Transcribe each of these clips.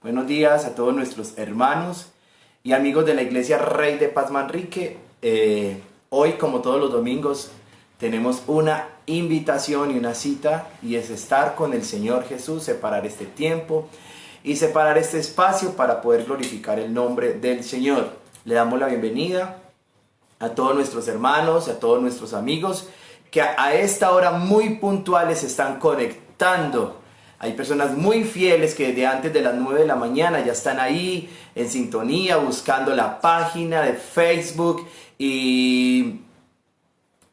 Buenos días a todos nuestros hermanos y amigos de la Iglesia Rey de Paz Manrique. Hoy, como todos los domingos, tenemos una invitación y una cita, y es estar con el Señor Jesús, separar este tiempo y separar este espacio para poder glorificar el nombre del Señor. Le damos la bienvenida a todos nuestros hermanos, a todos nuestros amigos que a esta hora muy puntuales se están conectando. Hay personas muy fieles que desde antes de las 9 de la mañana ya están ahí en sintonía, buscando la página de Facebook y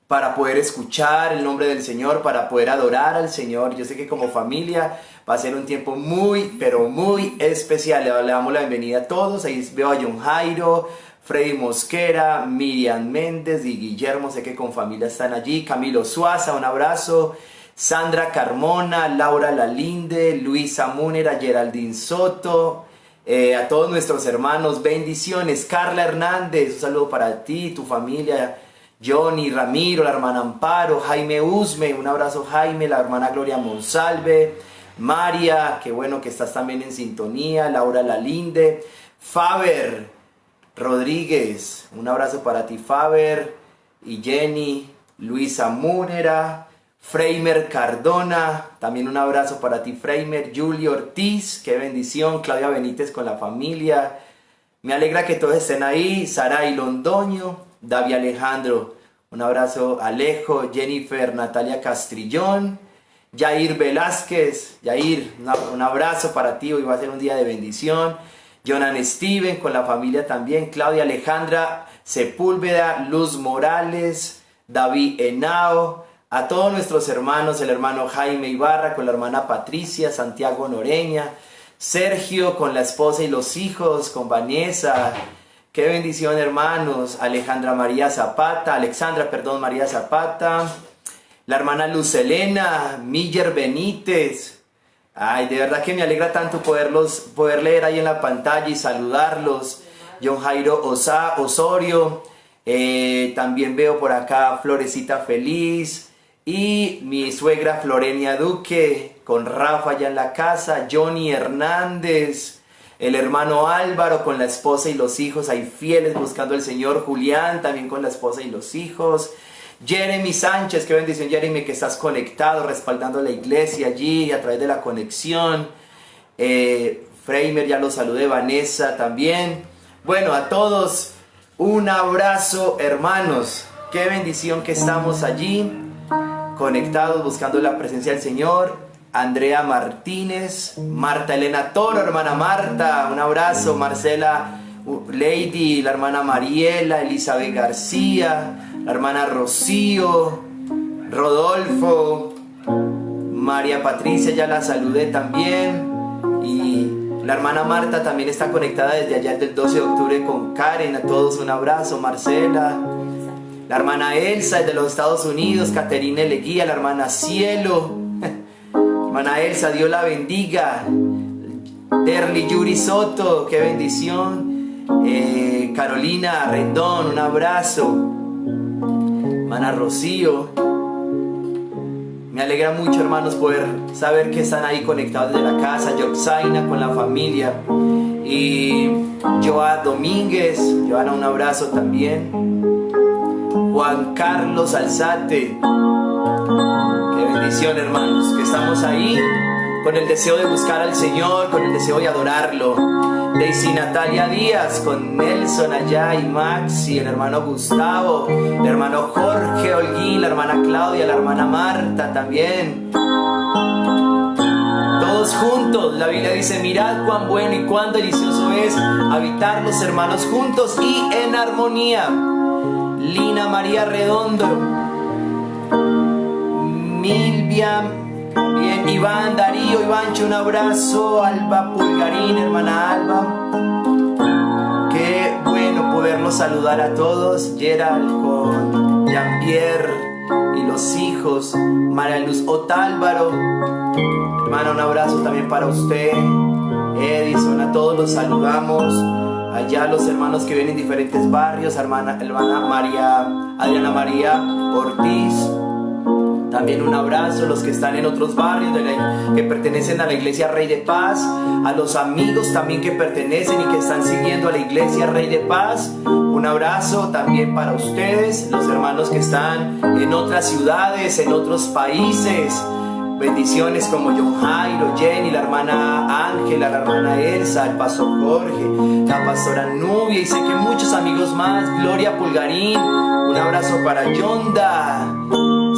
para poder escuchar el nombre del Señor, para poder adorar al Señor. Yo sé que como familia va a ser un tiempo muy, pero muy especial. Le damos la bienvenida a todos. Ahí veo a John Jairo, Freddy Mosquera, Miriam Méndez y Guillermo, sé que con familia están allí. Camilo Suaza, un abrazo. Sandra Carmona, Laura Lalinde, Luisa Múnera, Geraldine Soto, a todos nuestros hermanos, bendiciones. Carla Hernández, un saludo para ti, tu familia. Johnny, Ramiro, la hermana Amparo, Jaime Usme, un abrazo Jaime, la hermana Gloria Monsalve, María, qué bueno que estás también en sintonía, Laura Lalinde, Faber Rodríguez, un abrazo para ti Faber, y Jenny, Luisa Múnera, Freimer Cardona, también un abrazo para ti Freimer, Julio Ortiz, qué bendición, Claudia Benítez con la familia, me alegra que todos estén ahí, Saray Londoño, David Alejandro, un abrazo Alejo, Jennifer, Natalia Castrillón, Jair Velázquez, Jair, un abrazo para ti, hoy va a ser un día de bendición, Jonan Steven con la familia también, Claudia Alejandra Sepúlveda, Luz Morales, David Henao, a todos nuestros hermanos, el hermano Jaime Ibarra con la hermana Patricia, Santiago Noreña, Sergio con la esposa y los hijos, con Vanessa, qué bendición hermanos, Alexandra María Zapata, la hermana Luz Elena, Miller Benítez, ay, de verdad que me alegra tanto poder leer ahí en la pantalla y saludarlos, John Jairo Osorio, también veo por acá Florecita Feliz, y mi suegra Florenia Duque, con Rafa allá en la casa, Johnny Hernández, el hermano Álvaro con la esposa y los hijos, ahí fieles buscando al Señor, Julián también con la esposa y los hijos, Jeremy Sánchez, qué bendición Jeremy que estás conectado, respaldando la iglesia allí a través de la conexión, Freimer ya lo saludé, Vanessa también, bueno a todos, un abrazo hermanos, qué bendición que estamos allí, conectados buscando la presencia del Señor. Andrea Martínez, Marta Elena Toro, hermana Marta, un abrazo, Marcela Lady, la hermana Mariela, Elizabeth García, la hermana Rocío, Rodolfo, María Patricia, ya la saludé también, y la hermana Marta también está conectada desde allá del 12 de octubre con Karen, a todos un abrazo, Marcela, la hermana Elsa desde los Estados Unidos, Caterina Leguía, la hermana Cielo, hermana Elsa, Dios la bendiga, Derly Yuri Soto, qué bendición, Carolina Rendón, un abrazo, hermana Rocío, me alegra mucho hermanos poder saber que están ahí conectados desde la casa, Yoxaina con la familia, y Joa Domínguez, Joana un abrazo también, Juan Carlos Alzate, qué bendición hermanos, que estamos ahí con el deseo de buscar al Señor, con el deseo de adorarlo. Daisy Natalia Díaz, con Nelson allá y Max y el hermano Gustavo, el hermano Jorge Holguín, la hermana Claudia, la hermana Marta también. Todos juntos, la Biblia dice, mirad cuán bueno y cuán delicioso es habitar los hermanos juntos y en armonía. Lina María Redondo, Milvia, bien, Iván, Darío, Ivancho, un abrazo, Alba Pulgarín, hermana Alba, qué bueno poderlos saludar a todos, Gerald con Jean-Pierre y los hijos, María Luz Otálvaro, hermana, un abrazo también para usted, Edison, a todos los saludamos, allá los hermanos que vienen en diferentes barrios, hermana María, Adriana María Ortiz, También un abrazo a los que están en otros barrios que pertenecen a la Iglesia Rey de Paz, a los amigos también que pertenecen y que están siguiendo a la Iglesia Rey de Paz. Un abrazo también para ustedes, los hermanos que están en otras ciudades, en otros países. Bendiciones como John Jairo, Jenny, la hermana Ángela, la hermana Elsa, el pastor Jorge, la pastora Nubia y sé que muchos amigos más. Gloria Pulgarín, un abrazo para Yonda.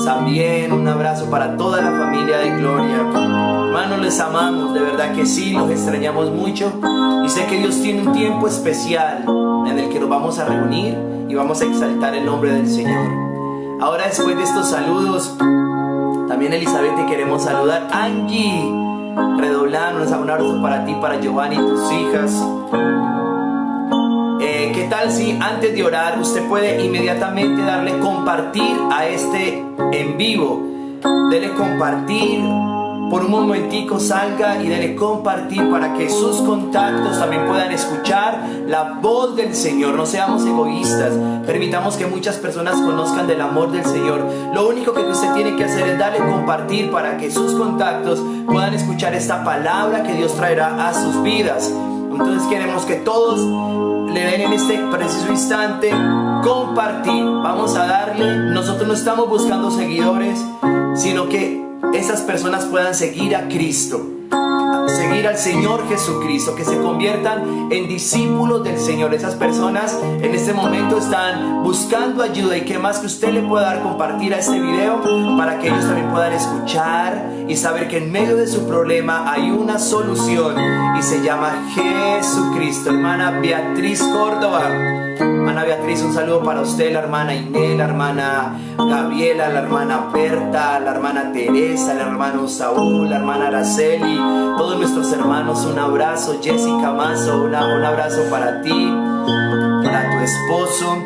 También un abrazo para toda la familia de Gloria. Hermanos, les amamos, de verdad que sí, los extrañamos mucho. Y sé que Dios tiene un tiempo especial en el que nos vamos a reunir y vamos a exaltar el nombre del Señor. Ahora, después de estos saludos, también Elizabeth te queremos saludar. Angie, redoblando, un abrazo para ti, para Giovanni y tus hijas. ¿Qué tal si antes de orar usted puede inmediatamente darle compartir a este en vivo? Dele compartir, por un momentico salga y dele compartir para que sus contactos también puedan escuchar la voz del Señor. No seamos egoístas, permitamos que muchas personas conozcan del amor del Señor. Lo único que usted tiene que hacer es darle compartir para que sus contactos puedan escuchar esta palabra que Dios traerá a sus vidas. Entonces queremos que todos le den en este preciso instante compartir. Vamos a darle. Nosotros no estamos buscando seguidores, sino que esas personas puedan seguir a Cristo, seguir al Señor Jesucristo, que se conviertan en discípulos del Señor. Esas personas en este momento están buscando ayuda, y qué más que usted le pueda dar compartir a este video para que ellos también puedan escuchar y saber que en medio de su problema hay una solución y se llama Jesucristo. Hermana Beatriz Córdoba, hermana Beatriz, un saludo para usted, la hermana Inés, la hermana Gabriela, la hermana Berta, la hermana Teresa, el hermano Saúl, la hermana Araceli, todos nuestros hermanos, un abrazo. Jessica Mazo, un abrazo para ti, para tu esposo,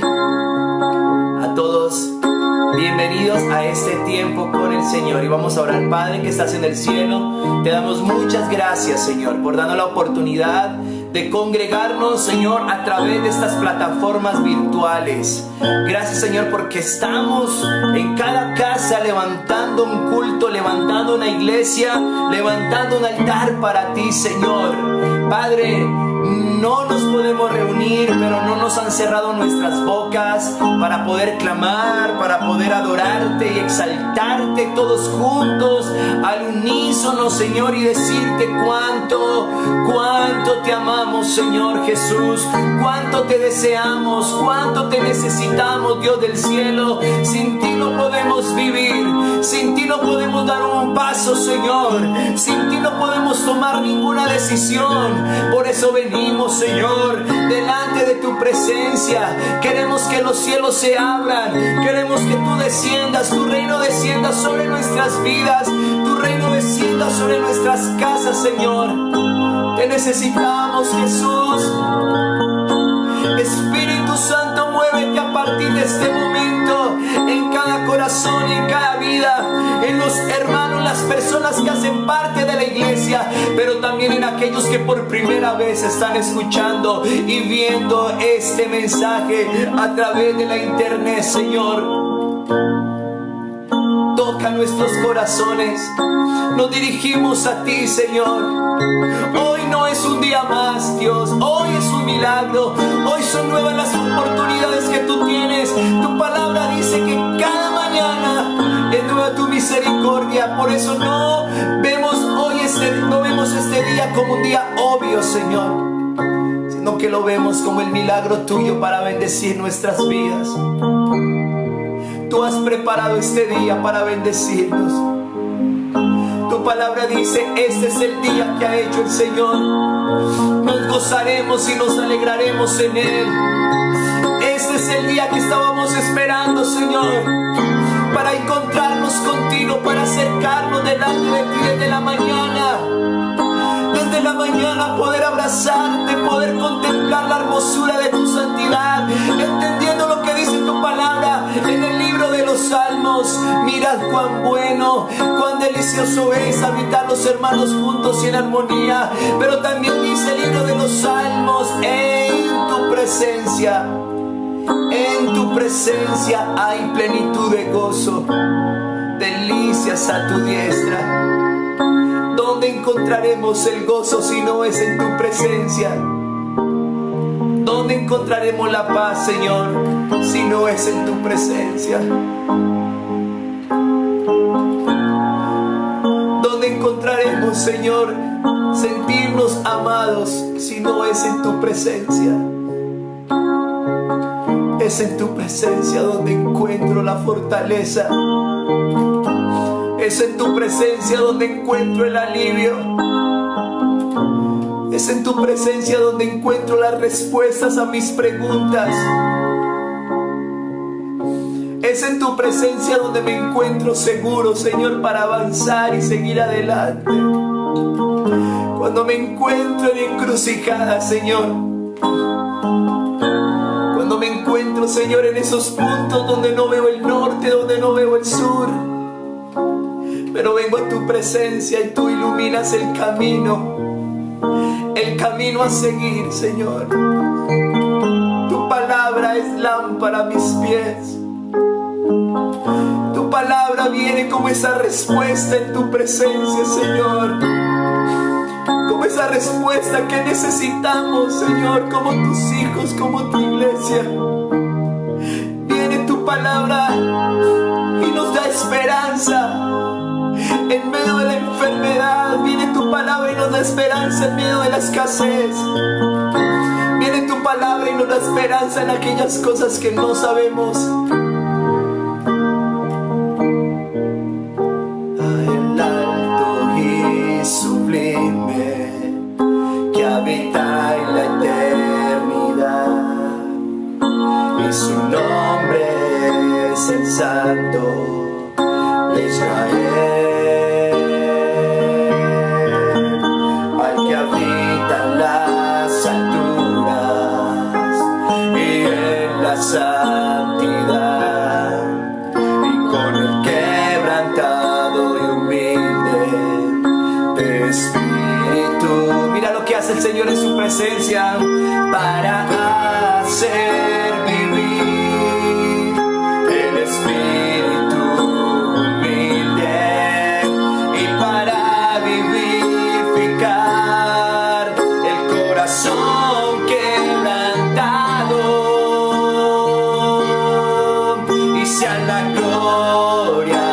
a todos. Bienvenidos a este tiempo con el Señor y vamos a orar. Padre que estás en el cielo, te damos muchas gracias, Señor, por darnos la oportunidad de congregarnos, Señor, a través de estas plataformas virtuales. Gracias, Señor, porque estamos en cada casa levantando un culto, levantando una iglesia, levantando un altar para ti, Señor. Padre, no nos podemos reunir, pero no nos han cerrado nuestras bocas para poder clamar, para poder adorarte y exaltarte todos juntos al unísono, Señor, y decirte cuánto te amamos, Señor Jesús, cuánto te deseamos, cuánto te necesitamos, Dios del cielo. Sin ti no podemos vivir, sin ti no podemos dar un paso, Señor, sin ti no podemos tomar ninguna decisión. Por eso venimos, Señor, delante de tu presencia. Queremos que los cielos se abran, queremos que tú desciendas, tu reino descienda sobre nuestras vidas, tu reino descienda sobre nuestras casas, Señor. Te necesitamos, Jesús. Espíritu Santo, muévete a partir de este momento en cada corazón y en cada vida, en los hermanos, las personas que hacen parte de la iglesia, pero también en aquellos que por primera vez están escuchando y viendo este mensaje a través de la internet, Señor. Toca nuestros corazones, nos dirigimos a ti, Señor. Hoy no es un día más, Dios, hoy es un milagro, hoy son nuevas las oportunidades que tú tienes. Tu palabra dice que cada mañana es nueva tu misericordia. Por eso no vemos este día como un día obvio, Señor, sino que lo vemos como el milagro tuyo para bendecir nuestras vidas. Tú has preparado este día para bendecirnos. Tu palabra dice: este es el día que ha hecho el Señor. Nos gozaremos y nos alegraremos en él. Este es el día que estábamos esperando, Señor, para encontrarnos contigo, para acercarnos delante de ti desde la mañana. Desde la mañana poder abrazarte, poder contemplar la hermosura de tu santidad, entendiendo lo que dice tu palabra en el libro de los Salmos. Mirad cuán bueno, cuán delicioso es habitar los hermanos juntos y en armonía. Pero también dice el libro de los Salmos: en tu presencia hay plenitud de gozo. delicias a tu diestra. ¿Dónde encontraremos el gozo si no es en tu presencia? ¿Dónde encontraremos la paz, Señor, si no es en tu presencia? ¿Dónde encontraremos, Señor, sentirnos amados si no es en tu presencia? Es en tu presencia donde encuentro la fortaleza. Es en tu presencia donde encuentro el alivio. Es en tu presencia donde encuentro las respuestas a mis preguntas. Es en tu presencia donde me encuentro seguro, Señor, para avanzar y seguir adelante. Cuando me encuentro en encrucijada, Señor. Cuando me encuentro, Señor, en esos puntos donde no veo el norte, donde no veo el sur. Pero vengo a tu presencia y tú iluminas el camino a seguir, Señor. Tu palabra es lámpara a mis pies. Tu palabra viene como esa respuesta en tu presencia, Señor. Como esa respuesta que necesitamos, Señor, como tus hijos, como tu iglesia. Viene tu palabra y nos da esperanza. En medio de la enfermedad viene tu palabra y nos da esperanza en medio de la escasez. Viene tu palabra y nos da esperanza en aquellas cosas que no sabemos. El alto y sublime que habita en la eternidad, y su nombre es el Santo de Israel. Santidad, y con el quebrantado y humilde de espíritu. Mira lo que hace el Señor en su presencia para hacer vivir el espíritu humilde y para vivificar el corazón quebrantado. Sea la gloria,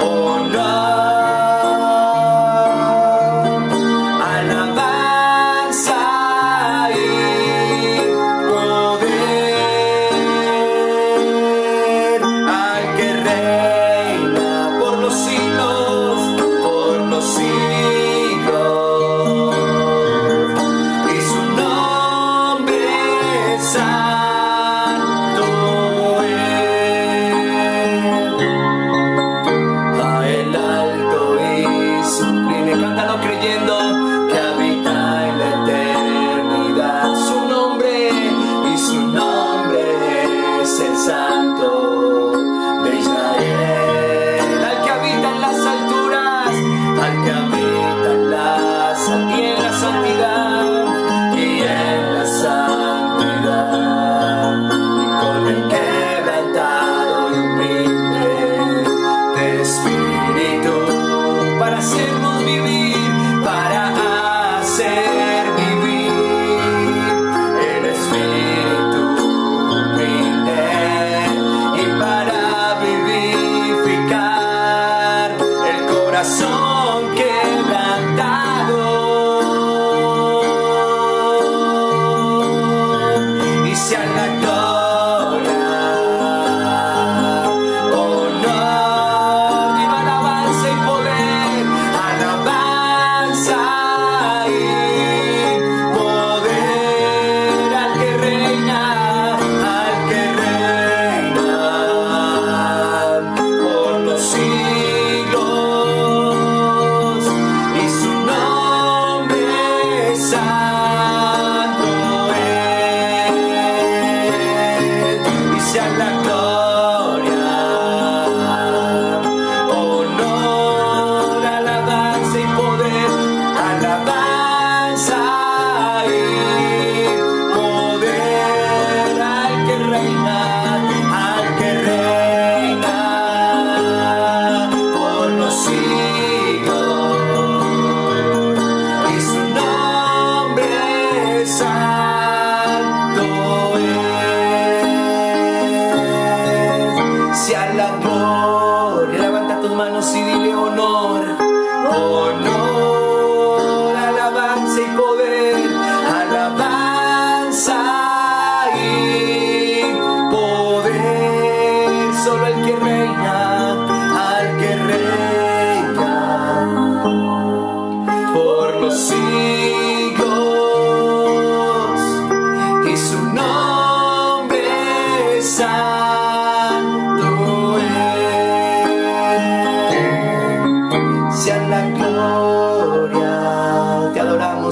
honor, alabanza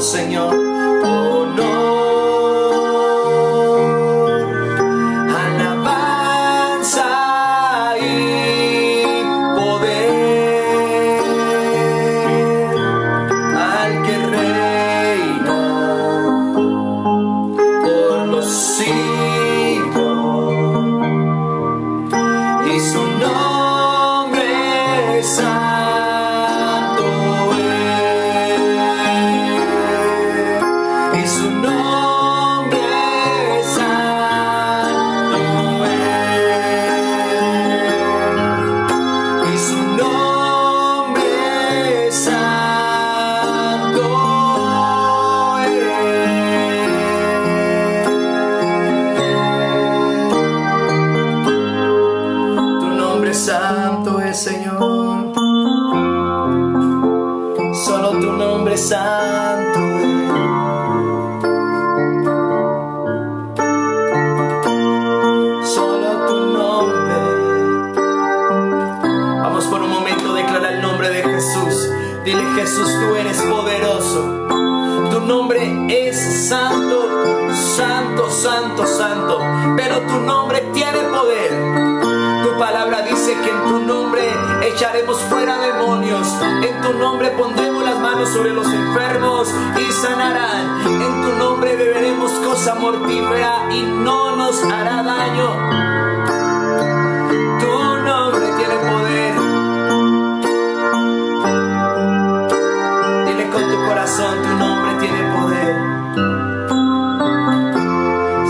adoramos, Señor. Honor, alabanza y poder al que reina por los siglos, y su nombre es santo es, y su nombre es santo es, y su nombre es santo es. Tu nombre santo es, Señor. Solo tu nombre santo es. Solo tu nombre. Vamos por un momento a declarar el nombre de Jesús. Dile: Jesús, tú eres poderoso. Tu nombre es santo, santo, santo, santo. Pero tu nombre tiene poder. Tu palabra dice que en tu nombre echaremos fuera demonios. En tu nombre pondremos las manos sobre los enfermos y sanarán. En tu nombre beberemos cosa mortífera y no nos hará daño. Tu nombre tiene poder. Dile con tu corazón: tu nombre tiene poder.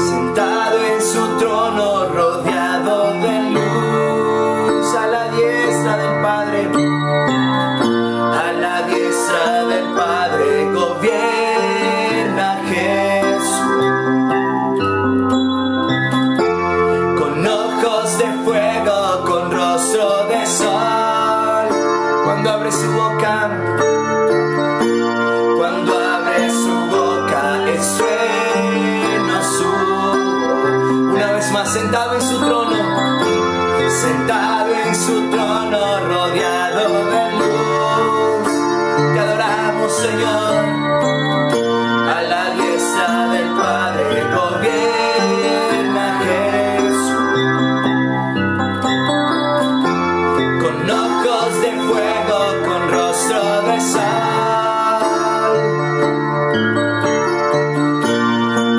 Sentado en su trono, rodeado de luz, a la diestra del Padre, a la diestra del Padre gobierna Jesús. Con ojos de fuego, con rostro de sol, cuando abre su boca, cuando abre su boca, es trueno su voz. Una vez más, sentado en su trono, sentado en su trono, rodeado de luz, te adoramos, Señor. A la diestra del Padre gobierna Jesús. Con ojos de fuego, con rostro de sal,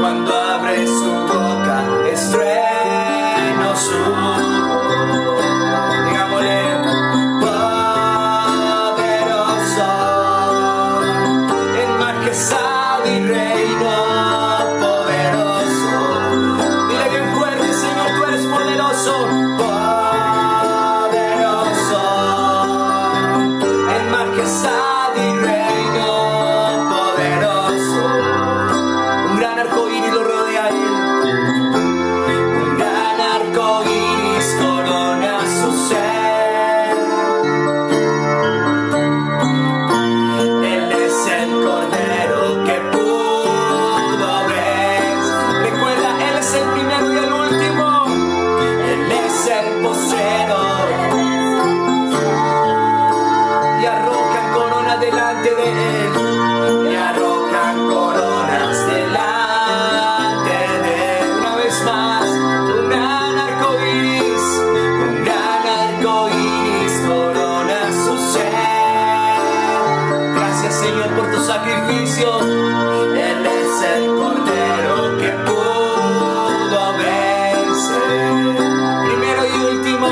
cuando abre su boca, es trueno su voz. Digámosle: poderoso, en majestad y reino, poderoso. Dile bien fuerte: Señor, tú eres poderoso. Poderoso, en majestad y reino, poderoso. Un gran arco iris lo rodea a él. Un gran arco iris corona su ser. Él es el Cordero que pudo ver. Recuerda, Él es el primero y el último. Él es el postrero. Y arrojan coronas delante de Él. Y arrojan coronas delante de Él. Una vez más, un gran arco iris. Un gran arco iris corona su ser. Gracias, Señor, por tu sacrificio. Él es el Cordero que pudo vencer. Primero y último.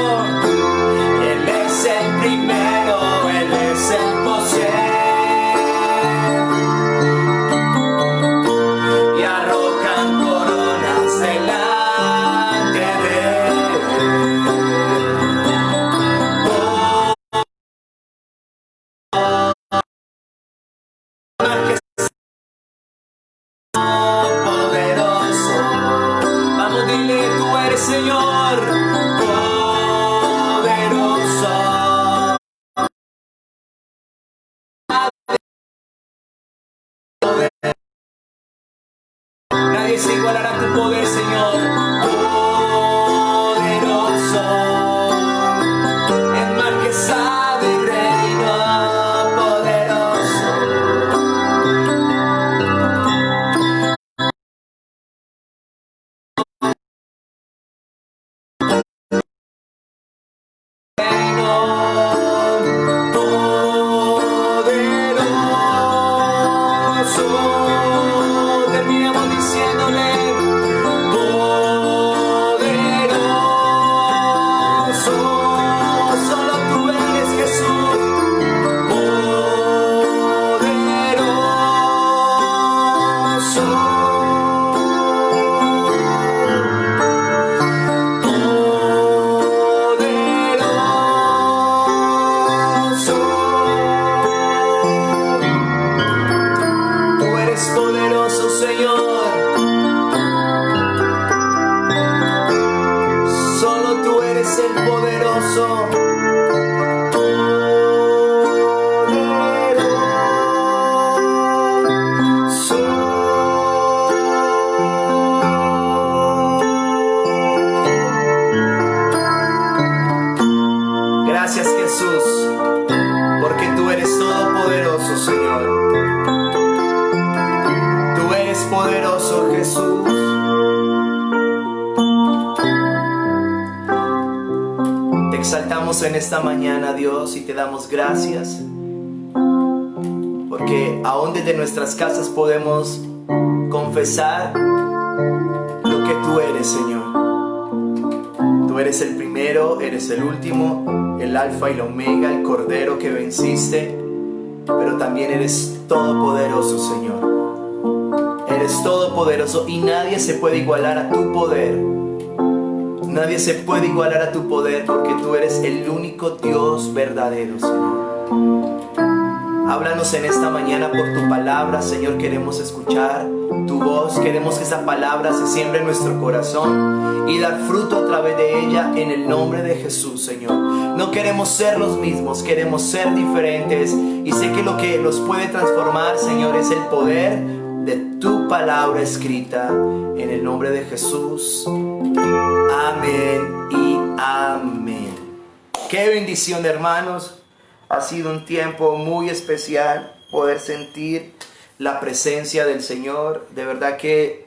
Él es el primero, Él es el postrero. Y arrojan coronas delante de Él. Poderoso. Vamos, dile: tú eres, Señor, poderoso. Nadie se igualará a tu poder, Señor. Poderoso, en majestad y reino, poderoso. Terminemos diciéndole, poderoso, solo tú eres Jesús, poderoso, tú eres poderoso, Señor. Solo tú eres el poderoso. Gracias, Jesús, porque tú eres todopoderoso, Señor. Tú eres poderoso, Jesús. Te exaltamos en esta mañana, Dios, y te damos gracias, porque aún desde nuestras casas podemos confesar lo que tú eres, Señor. Tú eres el primero, eres el último, el alfa y la omega, el cordero que venciste, pero también eres todopoderoso, Señor. Eres todopoderoso y nadie se puede igualar a tu poder. Nadie se puede igualar a tu poder, porque tú eres el único Dios verdadero, Señor. Háblanos en esta mañana por tu palabra, Señor. Queremos escuchar tu voz, queremos que esa palabra se siembre en nuestro corazón y dar fruto a través de ella en el nombre de Jesús, Señor. No queremos ser los mismos, queremos ser diferentes, y sé que lo que nos puede transformar, Señor, es el poder de tu palabra escrita en el nombre de Jesús. Amén y amén. Qué bendición, hermanos. Ha sido un tiempo muy especial poder sentir la presencia del Señor. De verdad que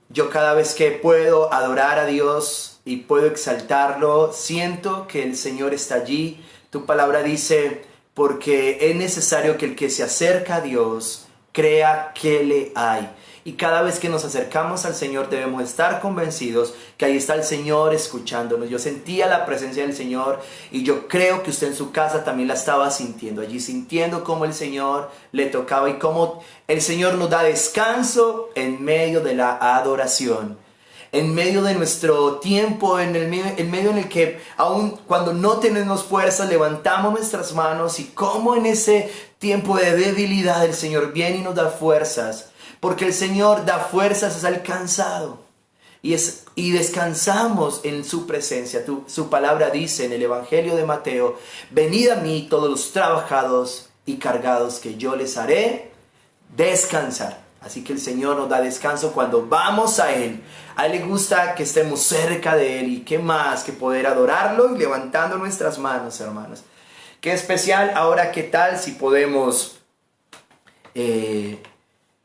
yo cada vez que puedo adorar a Dios y puedo exaltarlo, siento que el Señor está allí. Tu palabra dice, porque es necesario que el que se acerca a Dios crea que le hay. Y cada vez que nos acercamos al Señor debemos estar convencidos que ahí está el Señor escuchándonos. Yo sentía la presencia del Señor y yo creo que usted en su casa también la estaba sintiendo. Allí sintiendo cómo el Señor le tocaba y cómo el Señor nos da descanso en medio de la adoración. En medio de nuestro tiempo, en medio en el que aún cuando no tenemos fuerzas levantamos nuestras manos, y cómo en ese tiempo de debilidad el Señor viene y nos da fuerzas. Porque el Señor da fuerzas al cansado y descansamos en su presencia. Su palabra dice en el Evangelio de Mateo, venid a mí todos los trabajados y cargados, que yo les haré descansar. Así que el Señor nos da descanso cuando vamos a Él. A Él le gusta que estemos cerca de Él, y qué más que poder adorarlo y levantando nuestras manos, hermanos. Qué especial. Ahora, ¿qué tal si podemos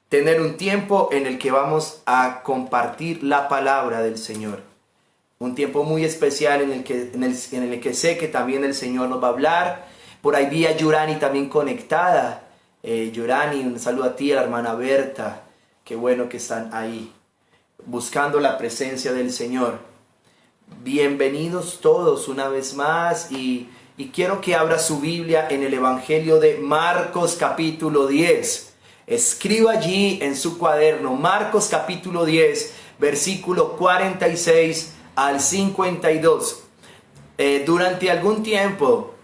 tener un tiempo en el que vamos a compartir la palabra del Señor? Un tiempo muy especial en el que sé que también el Señor nos va a hablar. Por ahí vi a Yurani también conectada. Yurani, un saludo a ti, a la hermana Berta. Qué bueno que están ahí buscando la presencia del Señor. Bienvenidos todos una vez más, y quiero que abra su Biblia en el Evangelio de Marcos capítulo 10. Escriba allí en su cuaderno, Marcos capítulo 10, versículo 46 al 52. Durante algún tiempo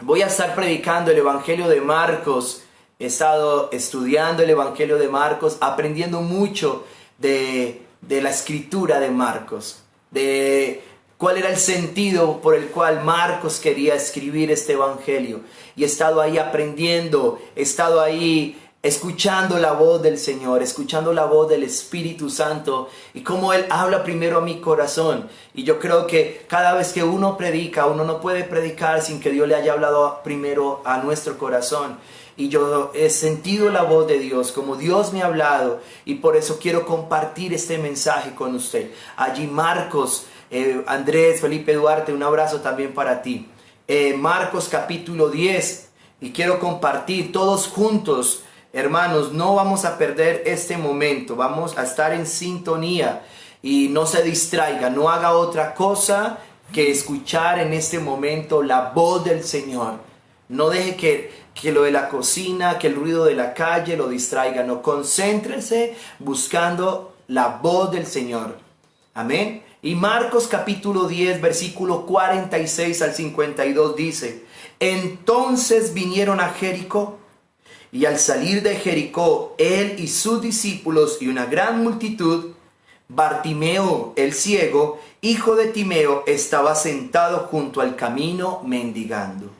voy a estar predicando el Evangelio de Marcos. He estado estudiando el Evangelio de Marcos, aprendiendo mucho de la escritura de Marcos, de cuál era el sentido por el cual Marcos quería escribir este Evangelio. Y he estado ahí aprendiendo, he estado ahí escuchando la voz del Señor, escuchando la voz del Espíritu Santo, y cómo Él habla primero a mi corazón. Y yo creo que cada vez que uno predica, uno no puede predicar sin que Dios le haya hablado primero a nuestro corazón. Y yo he sentido la voz de Dios, como Dios me ha hablado, y por eso quiero compartir este mensaje con usted. Allí Marcos, Andrés, Felipe Duarte, un abrazo también para ti. Marcos capítulo 10, y quiero compartir todos juntos Hermanos, no vamos a perder este momento, vamos a estar en sintonía y no se distraiga, no haga otra cosa que escuchar en este momento la voz del Señor. No deje que lo de la cocina, que el ruido de la calle lo distraiga, no, concéntrese buscando la voz del Señor. Amén. Y Marcos capítulo 10, versículo 46 al 52 dice: entonces vinieron a Jericó, y al salir de Jericó, él y sus discípulos y una gran multitud, Bartimeo el ciego, hijo de Timeo, estaba sentado junto al camino mendigando.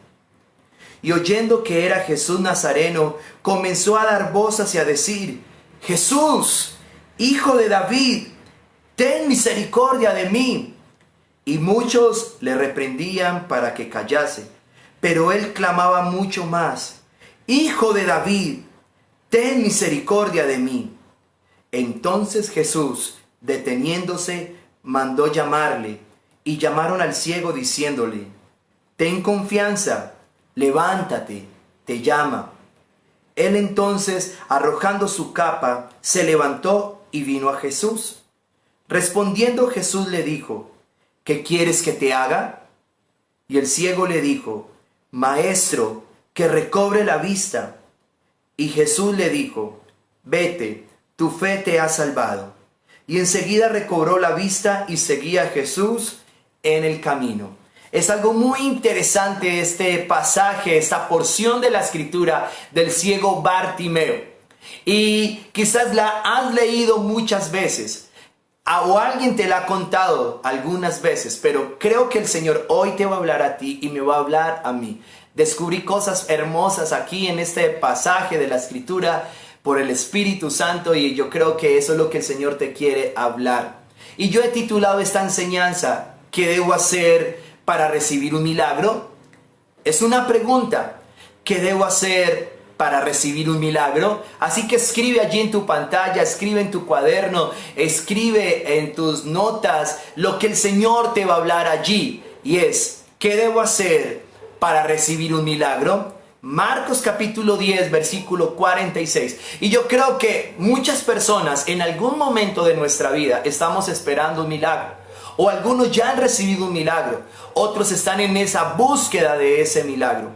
Y oyendo que era Jesús Nazareno, comenzó a dar voces y a decir: Jesús, hijo de David, ten misericordia de mí. Y muchos le reprendían para que callase, pero él clamaba mucho más: Hijo de David, ten misericordia de mí. Entonces Jesús, deteniéndose, mandó llamarle, y llamaron al ciego diciéndole: ten confianza, levántate, te llama. Él entonces, arrojando su capa, se levantó y vino a Jesús. Respondiendo Jesús le dijo: ¿qué quieres que te haga? Y el ciego le dijo: Maestro, que recobre la vista. Y Jesús le dijo: vete, tu fe te ha salvado. Y enseguida recobró la vista y seguía a Jesús en el camino. Es algo muy interesante este pasaje, esta porción de la escritura del ciego Bartimeo. Y quizás la has leído muchas veces, o alguien te la ha contado algunas veces, pero creo que el Señor hoy te va a hablar a ti y me va a hablar a mí. Descubrí cosas hermosas aquí en este pasaje de la escritura por el Espíritu Santo, y yo creo que eso es lo que el Señor te quiere hablar. Y yo he titulado esta enseñanza: ¿qué debo hacer para recibir un milagro? Es una pregunta. ¿Qué debo hacer para recibir un milagro? Así que escribe allí en tu pantalla, escribe en tu cuaderno, escribe en tus notas lo que el Señor te va a hablar allí. Y es: ¿qué debo hacer para recibir un milagro? Marcos capítulo 10, versículo 46. Y yo creo que muchas personas en algún momento de nuestra vida estamos esperando un milagro. O algunos ya han recibido un milagro. Otros están en esa búsqueda de ese milagro.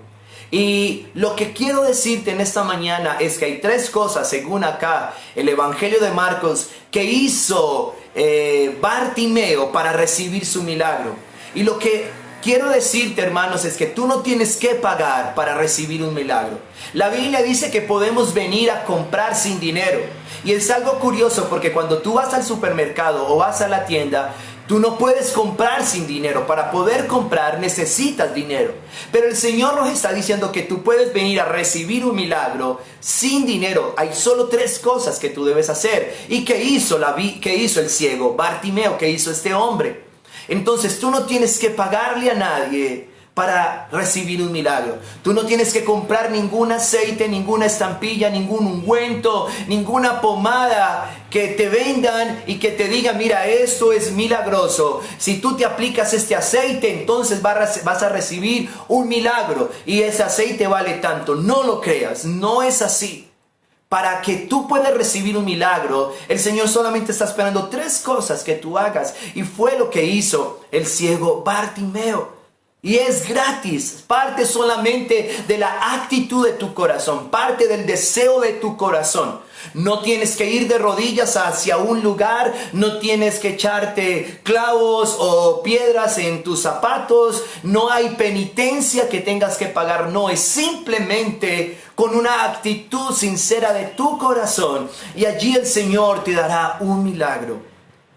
Y lo que quiero decirte en esta mañana es que hay tres cosas, según acá el Evangelio de Marcos, que hizo Bartimeo para recibir su milagro. Y lo que quiero decirte, hermanos, es que tú no tienes que pagar para recibir un milagro. La Biblia dice que podemos venir a comprar sin dinero. Y es algo curioso porque cuando tú vas al supermercado o vas a la tienda, tú no puedes comprar sin dinero. Para poder comprar necesitas dinero. Pero el Señor nos está diciendo que tú puedes venir a recibir un milagro sin dinero. Hay solo tres cosas que tú debes hacer. ¿Y qué hizo el ciego Bartimeo? ¿Qué hizo este hombre? Entonces tú no tienes que pagarle a nadie para recibir un milagro. Tú no tienes que comprar ningún aceite, ninguna estampilla, ningún ungüento, ninguna pomada que te vendan y que te digan: mira, esto es milagroso. Si tú te aplicas este aceite, entonces vas a recibir un milagro y ese aceite vale tanto. No lo creas, no es así. Para que tú puedas recibir un milagro, el Señor solamente está esperando tres cosas que tú hagas. Y fue lo que hizo el ciego Bartimeo. Y es gratis, parte solamente de la actitud de tu corazón, parte del deseo de tu corazón. No tienes que ir de rodillas hacia un lugar, no tienes que echarte clavos o piedras en tus zapatos, no hay penitencia que tengas que pagar, no, es simplemente con una actitud sincera de tu corazón y allí el Señor te dará un milagro.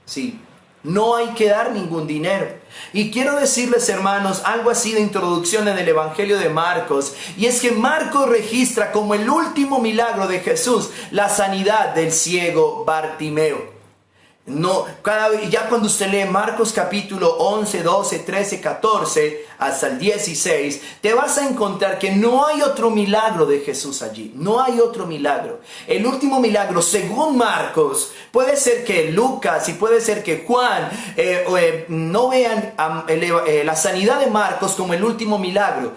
Sí. No hay que dar ningún dinero. Y quiero decirles, hermanos, algo así de introducción en el Evangelio de Marcos. Y es que Marcos registra como el último milagro de Jesús la sanidad del ciego Bartimeo. No, ya cuando usted lee Marcos capítulo 11, 12, 13, 14 hasta el 16, te vas a encontrar que no hay otro milagro de Jesús allí. No hay otro milagro. El último milagro, según Marcos, puede ser que Lucas y puede ser que Juan no vean la sanidad de Marcos como el último milagro.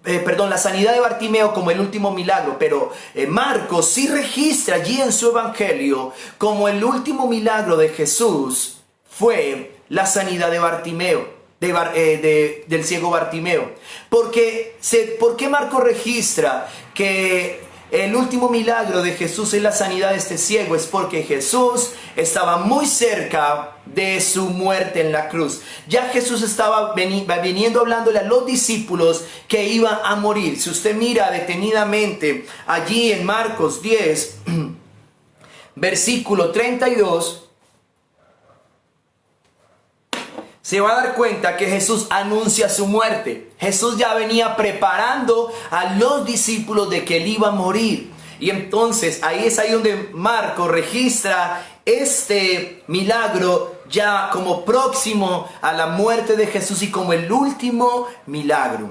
la sanidad de Bartimeo como el último milagro, pero Marcos sí registra allí en su evangelio como el último milagro de Jesús fue la sanidad de Bartimeo, del ciego Bartimeo. ¿Por qué Marcos registra que el último milagro de Jesús es la sanidad de este ciego? Es porque Jesús estaba muy cerca de su muerte en la cruz. Ya Jesús estaba viniendo hablándole a los discípulos que iban a morir. Si usted mira detenidamente allí en Marcos 10, versículo 32, se va a dar cuenta que Jesús anuncia su muerte. Jesús ya venía preparando a los discípulos de que él iba a morir. Y entonces ahí donde Marcos registra este milagro ya como próximo a la muerte de Jesús y como el último milagro.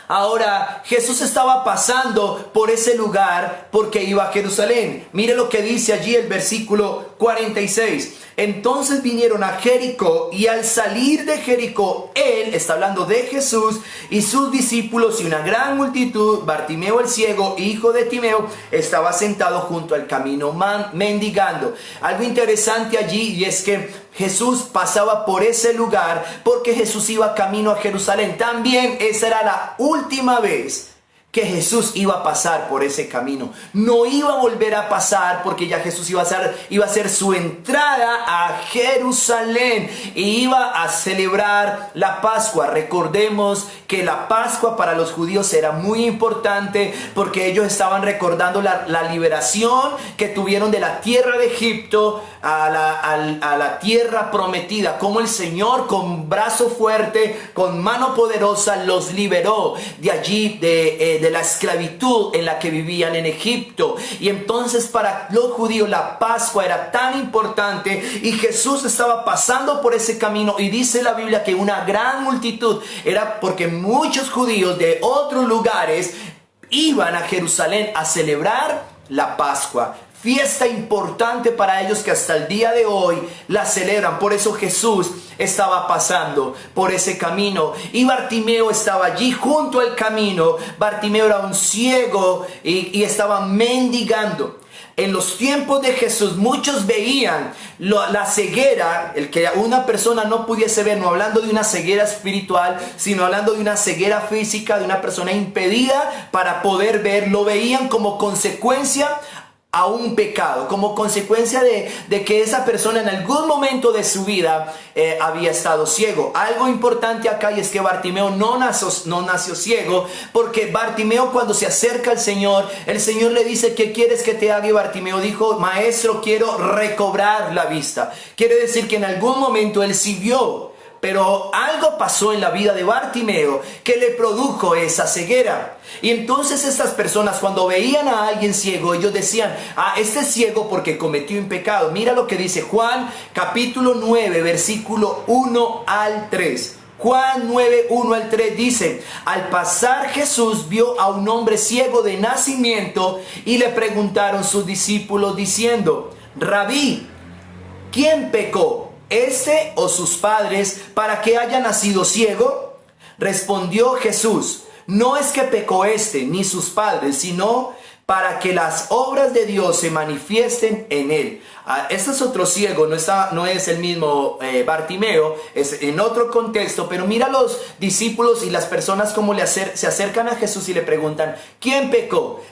Ahora, Jesús estaba pasando por ese lugar porque iba a Jerusalén. Mire lo que dice allí el versículo 46. Entonces vinieron a Jericó, y al salir de Jericó, él, está hablando de Jesús, y sus discípulos y una gran multitud, Bartimeo el ciego, hijo de Timeo, estaba sentado junto al camino mendigando. Algo interesante allí, y es que Jesús pasaba por ese lugar porque Jesús iba camino a Jerusalén. También esa era la última vez que Jesús iba a pasar por ese camino. No iba a volver a pasar porque ya Jesús iba a hacer su entrada a Jerusalén y iba a celebrar la Pascua. Recordemos que la Pascua para los judíos era muy importante porque ellos estaban recordando la liberación que tuvieron de la tierra de Egipto a la tierra prometida, como el Señor con brazo fuerte, con mano poderosa los liberó de allí, de la esclavitud en la que vivían en Egipto. Y entonces para los judíos la Pascua era tan importante y Jesús estaba pasando por ese camino, y dice la Biblia que una gran multitud era porque muchos judíos de otros lugares iban a Jerusalén a celebrar la Pascua. Fiesta importante para ellos que hasta el día de hoy la celebran. Por eso Jesús estaba pasando por ese camino y Bartimeo estaba allí junto al camino. Bartimeo era un ciego y estaba mendigando. En los tiempos de Jesús muchos veían la ceguera, el que una persona no pudiese ver, no hablando de una ceguera espiritual, sino hablando de una ceguera física, de una persona impedida para poder ver, lo veían como consecuencia a un pecado, como consecuencia de que esa persona en algún momento de su vida había estado ciego. Algo importante acá, y es que Bartimeo no nació ciego, porque Bartimeo, cuando se acerca al Señor, el Señor le dice: ¿qué quieres que te haga? Y Bartimeo dijo: maestro, quiero recobrar la vista. Quiere decir que en algún momento él sí vio, pero algo pasó en la vida de Bartimeo que le produjo esa ceguera. Y entonces estas personas, cuando veían a alguien ciego, ellos decían: este es ciego porque cometió un pecado. Mira lo que dice Juan capítulo 9 versículo 1 al 3. Juan 9, 1 al 3 dice: al pasar Jesús vio a un hombre ciego de nacimiento, y le preguntaron sus discípulos diciendo: Rabí, ¿quién pecó, este o sus padres, para que haya nacido ciego? Respondió Jesús: no es que pecó este ni sus padres, sino para que las obras de Dios se manifiesten en él. Este es otro ciego, no es el mismo Bartimeo, es en otro contexto, pero mira los discípulos y las personas como se acercan a Jesús y le preguntan: ¿quién pecó?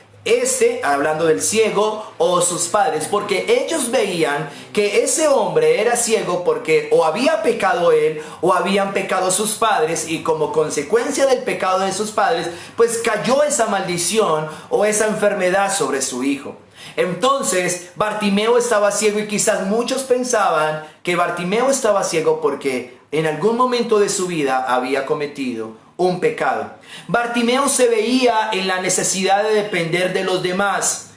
Hablando del ciego, o sus padres, porque ellos veían que ese hombre era ciego porque o había pecado él o habían pecado sus padres, y como consecuencia del pecado de sus padres, pues cayó esa maldición o esa enfermedad sobre su hijo. Entonces Bartimeo estaba ciego, y quizás muchos pensaban que Bartimeo estaba ciego porque en algún momento de su vida había cometido un pecado. Bartimeo se veía en la necesidad de depender de los demás,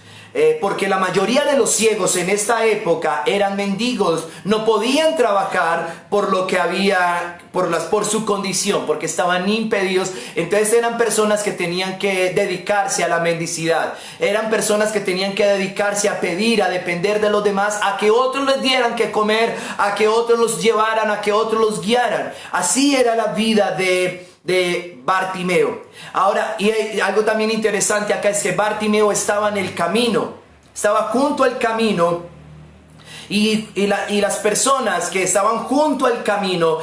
porque la mayoría de los ciegos en esta época eran mendigos, no podían trabajar por lo que había, por su condición, porque estaban impedidos. Entonces eran personas que tenían que dedicarse a la mendicidad, eran personas que tenían que dedicarse a pedir, a depender de los demás, a que otros les dieran que comer, a que otros los llevaran, a que otros los guiaran. Así era la vida de de Bartimeo. Ahora, y hay algo también interesante acá es que Bartimeo estaba en el camino, estaba junto al camino. Y las personas que estaban junto al camino,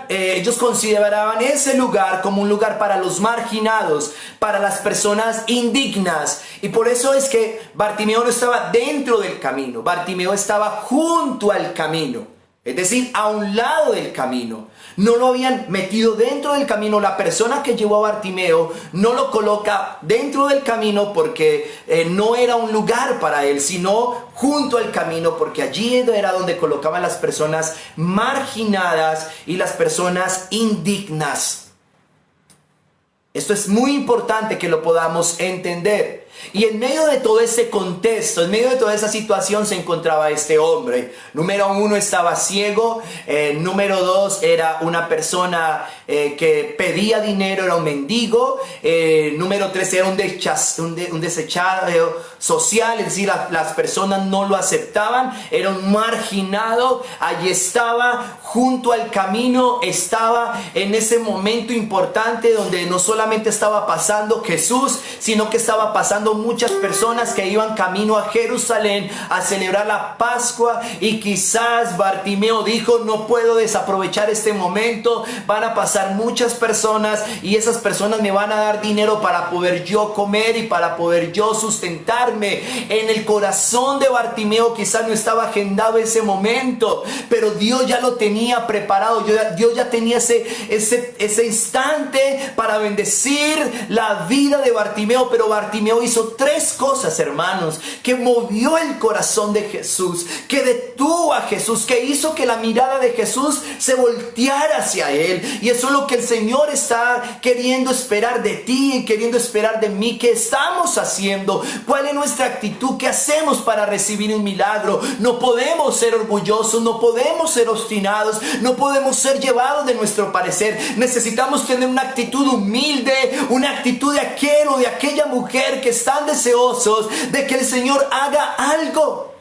ellos consideraban ese lugar como un lugar para los marginados, para las personas indignas. Y por eso es que Bartimeo no estaba dentro del camino, Bartimeo estaba junto al camino, es decir, a un lado del camino. No lo habían metido dentro del camino. La persona que llevó a Bartimeo no lo coloca dentro del camino porque no era un lugar para él, sino junto al camino, porque allí era donde colocaban las personas marginadas y las personas indignas. Esto es muy importante que lo podamos entender. Y en medio de todo ese contexto, en medio de toda esa situación se encontraba este hombre. Número 1, estaba ciego. Número 2, era una persona que pedía dinero, era un mendigo. Número 3, era un desechado social, es decir, las personas no lo aceptaban. Era un marginado. Allí estaba, junto al camino, estaba en ese momento importante donde no solamente estaba pasando Jesús, sino que estaba pasando muchas personas que iban camino a Jerusalén a celebrar la Pascua. Y quizás Bartimeo dijo: no puedo desaprovechar este momento, van a pasar muchas personas y esas personas me van a dar dinero para poder yo comer y para poder yo sustentarme. En el corazón de Bartimeo quizás no estaba agendado ese momento, pero Dios ya lo tenía preparado. Dios ya tenía ese instante para bendecir la vida de Bartimeo. Pero Bartimeo hizo 3 cosas, hermanos, que movió el corazón de Jesús, que detuvo a Jesús, que hizo que la mirada de Jesús se volteara hacia él. Y eso es lo que el Señor está queriendo esperar de ti y queriendo esperar de mí. ¿Qué estamos haciendo? ¿Cuál es nuestra actitud? ¿Qué hacemos para recibir un milagro? No podemos ser orgullosos, no podemos ser obstinados, no podemos ser llevados de nuestro parecer. Necesitamos tener una actitud humilde, una actitud de aquel o de aquella mujer que están deseosos de que el Señor haga algo.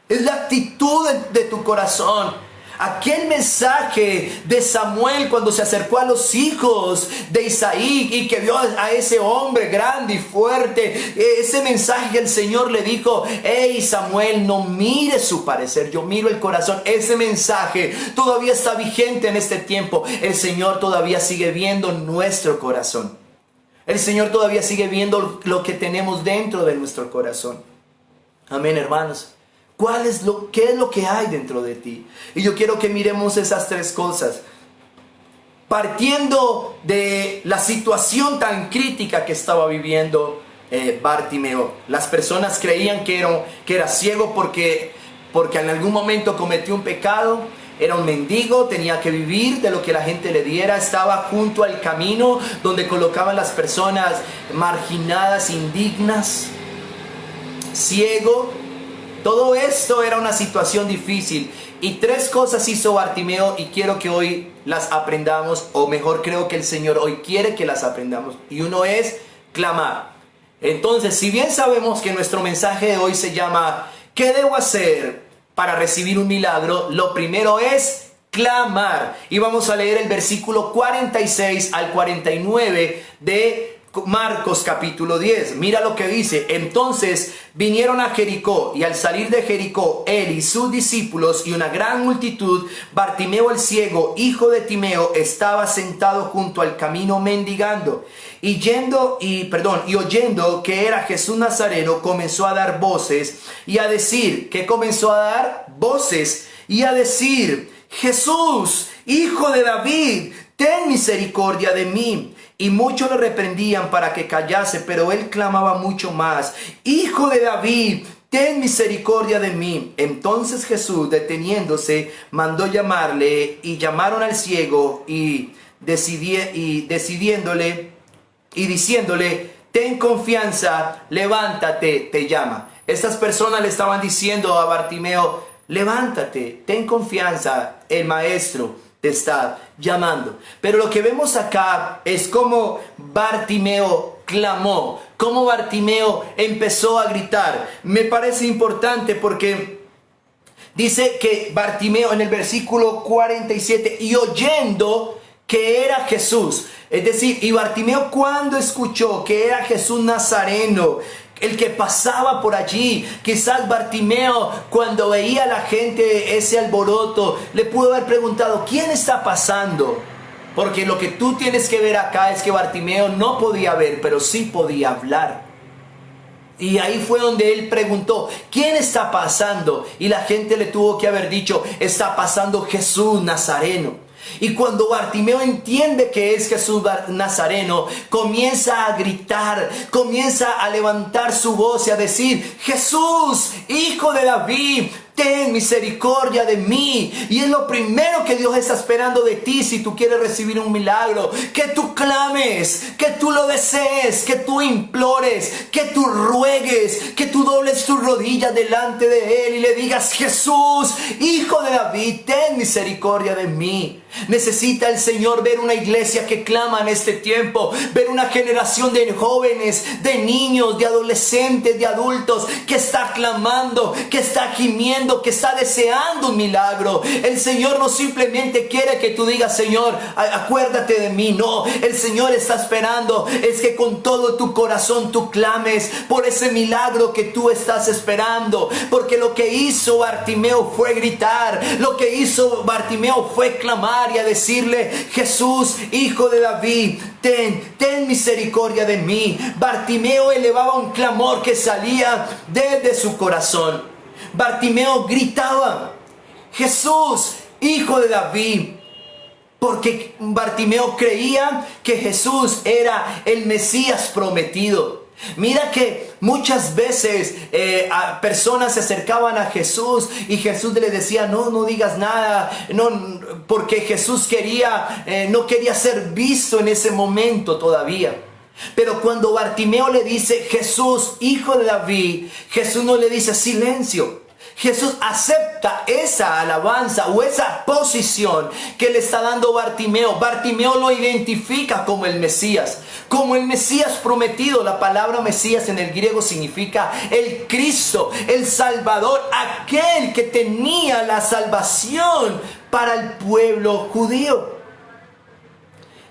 Es la actitud de tu corazón. Aquel mensaje de Samuel cuando se acercó a los hijos de Isaí y que vio a ese hombre grande y fuerte, ese mensaje que el Señor le dijo: hey Samuel, no mires su parecer, yo miro el corazón. Ese mensaje todavía está vigente en este tiempo. El Señor todavía sigue viendo nuestro corazón. El Señor todavía sigue viendo lo que tenemos dentro de nuestro corazón. Amén, hermanos. ¿Qué es lo que hay dentro de ti? Y yo quiero que miremos esas 3 cosas. Partiendo de la situación tan crítica que estaba viviendo Bartimeo. Las personas creían que era ciego porque en algún momento cometió un pecado. Era un mendigo, tenía que vivir de lo que la gente le diera. Estaba junto al camino donde colocaban las personas marginadas, indignas, ciego. Todo esto era una situación difícil. Y 3 cosas hizo Bartimeo y quiero que hoy las aprendamos, o mejor, creo que el Señor hoy quiere que las aprendamos. Y uno es clamar. Entonces, si bien sabemos que nuestro mensaje de hoy se llama ¿qué debo hacer para recibir un milagro? Lo primero es clamar. Y vamos a leer el versículo 46 al 49 de Marcos capítulo 10. Mira lo que dice: entonces vinieron a Jericó, y al salir de Jericó, él y sus discípulos y una gran multitud, Bartimeo el ciego, hijo de Timeo, estaba sentado junto al camino mendigando. Y oyendo que era Jesús Nazareno, comenzó a dar voces y a decir, ¿qué comenzó a dar? Voces y a decir: Jesús, hijo de David, ten misericordia de mí. Y muchos le reprendían para que callase, pero él clamaba mucho más: Hijo de David, ten misericordia de mí. Entonces Jesús, deteniéndose, mandó llamarle, y llamaron al ciego y diciéndole: ten confianza, levántate, te llama. Estas personas le estaban diciendo a Bartimeo: levántate, ten confianza, el maestro te está llamando. Pero lo que vemos acá es cómo Bartimeo clamó, cómo Bartimeo empezó a gritar. Me parece importante porque dice que Bartimeo en el versículo 47, y oyendo que era Jesús. Es decir, y Bartimeo cuando escuchó que era Jesús Nazareno, el que pasaba por allí, quizás Bartimeo cuando veía a la gente ese alboroto, le pudo haber preguntado, ¿quién está pasando? Porque lo que tú tienes que ver acá es que Bartimeo no podía ver, pero sí podía hablar. Y ahí fue donde él preguntó, ¿quién está pasando? Y la gente le tuvo que haber dicho, está pasando Jesús Nazareno. Y cuando Bartimeo entiende que es Jesús Nazareno, comienza a gritar, comienza a levantar su voz y a decir, Jesús, Hijo de David, ten misericordia de mí. Y es lo primero que Dios está esperando de ti si tú quieres recibir un milagro. Que tú clames, que tú lo desees, que tú implores, que tú ruegues, que tú dobles tus rodillas delante de Él y le digas, Jesús, Hijo de David, ten misericordia de mí. Necesita el Señor ver una iglesia que clama en este tiempo, ver una generación de jóvenes, de niños, de adolescentes, de adultos que está clamando, que está gimiendo, que está deseando un milagro. El Señor no simplemente quiere que tú digas, Señor, acuérdate de mí. No, el Señor está esperando es que con todo tu corazón tú clames por ese milagro que tú estás esperando. Porque lo que hizo Bartimeo fue gritar, lo que hizo Bartimeo fue clamar y a decirle, Jesús, Hijo de David, ten misericordia de mí. Bartimeo elevaba un clamor que salía desde su corazón. Bartimeo gritaba, Jesús, Hijo de David, porque Bartimeo creía que Jesús era el Mesías prometido. Mira que muchas veces personas se acercaban a Jesús y Jesús les decía, no digas nada, no, porque Jesús no quería ser visto en ese momento todavía. Pero cuando Bartimeo le dice, Jesús, Hijo de David, Jesús no le dice silencio. Jesús acepta esa alabanza o esa posición que le está dando Bartimeo. Bartimeo lo identifica como el Mesías prometido. La palabra Mesías en el griego significa el Cristo, el Salvador, aquel que tenía la salvación para el pueblo judío.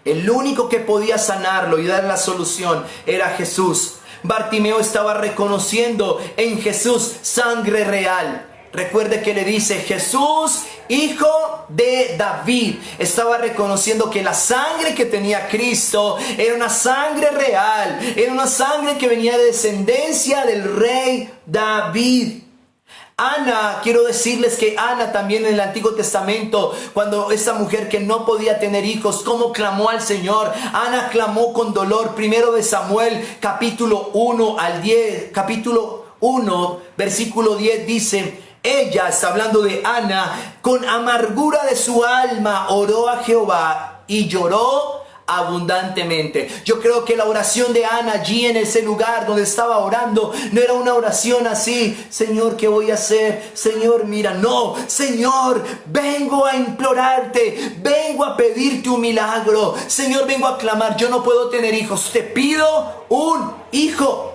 El único que podía sanarlo y dar la solución era Jesús. Bartimeo estaba reconociendo en Jesús sangre real. Recuerde que le dice Jesús, Hijo de David. Estaba reconociendo que la sangre que tenía Cristo era una sangre real. Era una sangre que venía de descendencia del rey David. Ana, quiero decirles que Ana también en el Antiguo Testamento, cuando esta mujer que no podía tener hijos, cómo clamó al Señor. Ana clamó con dolor. Primero de Samuel, capítulo 1 al 10, capítulo 1, versículo 10 dice, ella, está hablando de Ana, con amargura de su alma oró a Jehová y lloró abundantemente. Yo creo que la oración de Ana allí en ese lugar donde estaba orando no era una oración así, Señor, ¿qué voy a hacer? Señor, mira, no, Señor, vengo a implorarte, vengo a pedirte un milagro, Señor, vengo a clamar, yo no puedo tener hijos, te pido un hijo.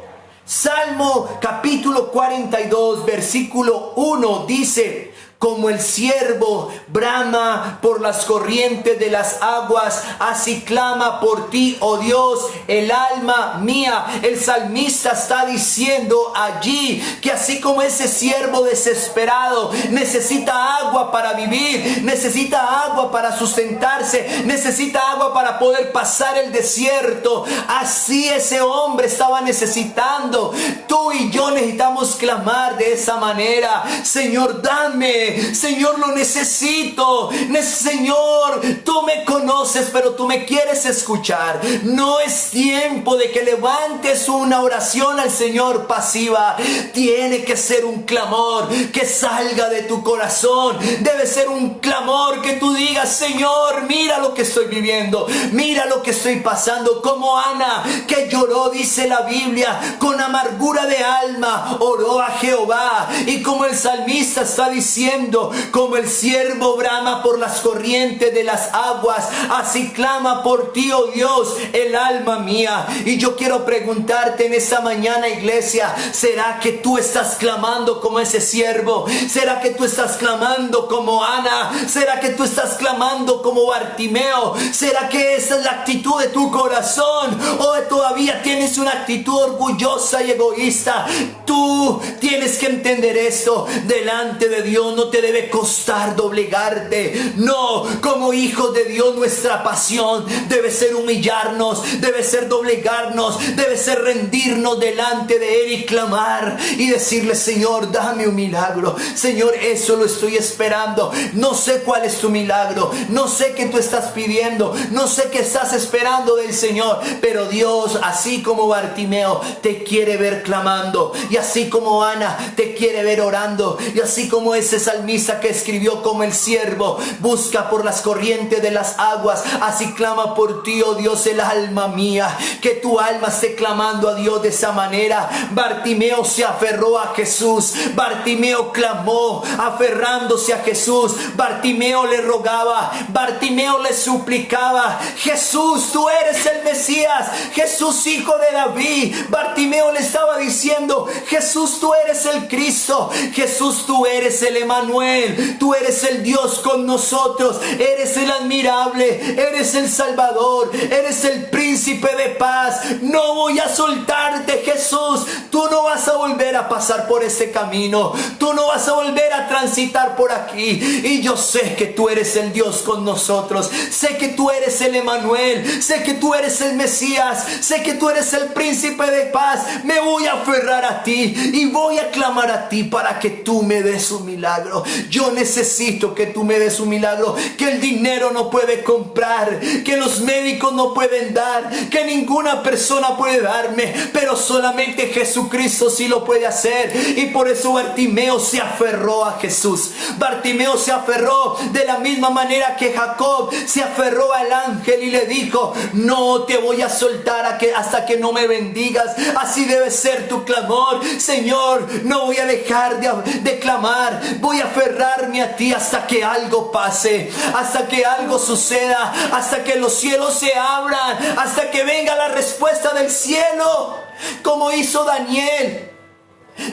Salmo capítulo 42 versículo 1 dice, como el ciervo brama por las corrientes de las aguas, así clama por ti, oh Dios, el alma mía. El salmista está diciendo allí que así como ese ciervo desesperado necesita agua para vivir, necesita agua para sustentarse, necesita agua para poder pasar el desierto, así ese hombre estaba necesitando. Tú y yo necesitamos clamar de esa manera. Señor, dame. Señor, lo necesito. Señor, tú me conoces, pero tú me quieres escuchar. No es tiempo de que levantes una oración al Señor pasiva. Tiene que ser un clamor que salga de tu corazón. Debe ser un clamor que tú digas, Señor, mira lo que estoy viviendo, mira lo que estoy pasando. Como Ana, que lloró, dice la Biblia, con amargura de alma, oró a Jehová. Y como el salmista está diciendo, diciendo, como el siervo brama por las corrientes de las aguas, así clama por ti, oh Dios, el alma mía. Y yo quiero preguntarte en esta mañana, iglesia, ¿será que tú estás clamando como ese siervo? ¿Será que tú estás clamando como Ana? ¿Será que tú estás clamando como Bartimeo? ¿Será que esa es la actitud de tu corazón? ¿O todavía tienes una actitud orgullosa y egoísta? Tú tienes que entender esto. Delante de Dios no te debe costar doblegarte. No, como hijos de Dios nuestra pasión debe ser humillarnos, debe ser doblegarnos, debe ser rendirnos delante de Él y clamar y decirle: Señor, dame un milagro. Señor, eso lo estoy esperando. No sé cuál es tu milagro, no sé qué tú estás pidiendo, no sé qué estás esperando del Señor, pero Dios, así como Bartimeo, te quiere ver clamando, y así como Ana te quiere ver orando, y así como ese salmista que escribió como el siervo busca por las corrientes de las aguas, así clama por ti, oh Dios, el alma mía. Que tu alma esté clamando a Dios de esa manera. Bartimeo se aferró a Jesús, Bartimeo clamó aferrándose a Jesús, Bartimeo le rogaba, Bartimeo le suplicaba: Jesús, tú eres el Mesías, Jesús, hijo de David. Bartimeo le estaba diciendo: Jesús, tú eres el Cristo, Jesús, tú eres el Emanuel, tú eres el Dios con nosotros, eres el admirable, eres el Salvador, eres el príncipe de paz. No voy a soltarte, Jesús. Tú no vas a volver a pasar por este camino, tú no vas a volver a transitar por aquí. Y yo sé que tú eres el Dios con nosotros, sé que tú eres el Emanuel, sé que tú eres el Mesías, sé que tú eres el príncipe de paz. Me voy a aferrar a ti y voy a clamar a ti para que tú me des un milagro. Yo necesito que tú me des un milagro que el dinero no puede comprar, que los médicos no pueden dar, que ninguna persona puede darme, pero solamente Jesucristo sí lo puede hacer. Y por eso Bartimeo se aferró a Jesús. Bartimeo se aferró de la misma manera que Jacob se aferró al ángel y le dijo: no te voy a soltar hasta que no me bendigas. Así debe ser tu clamor: Señor, no voy a dejar de clamar, voy a aferrarme a ti hasta que algo pase, hasta que algo suceda, hasta que los cielos se abran, hasta que venga la respuesta del cielo, como hizo Daniel.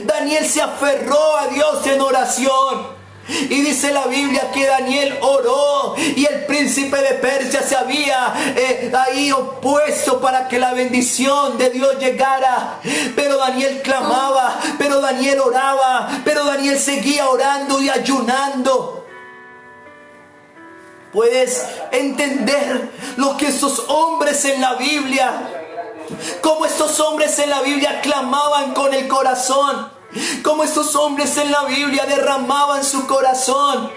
Daniel se aferró a Dios en oración. Y dice la Biblia que Daniel oró y el príncipe de Persia se había ahí opuesto para que la bendición de Dios llegara. Pero Daniel clamaba, pero Daniel oraba, pero Daniel seguía orando y ayunando. Puedes entender lo que estos hombres en la Biblia, como estos hombres en la Biblia clamaban con el corazón, como estos hombres en la Biblia derramaban su corazón,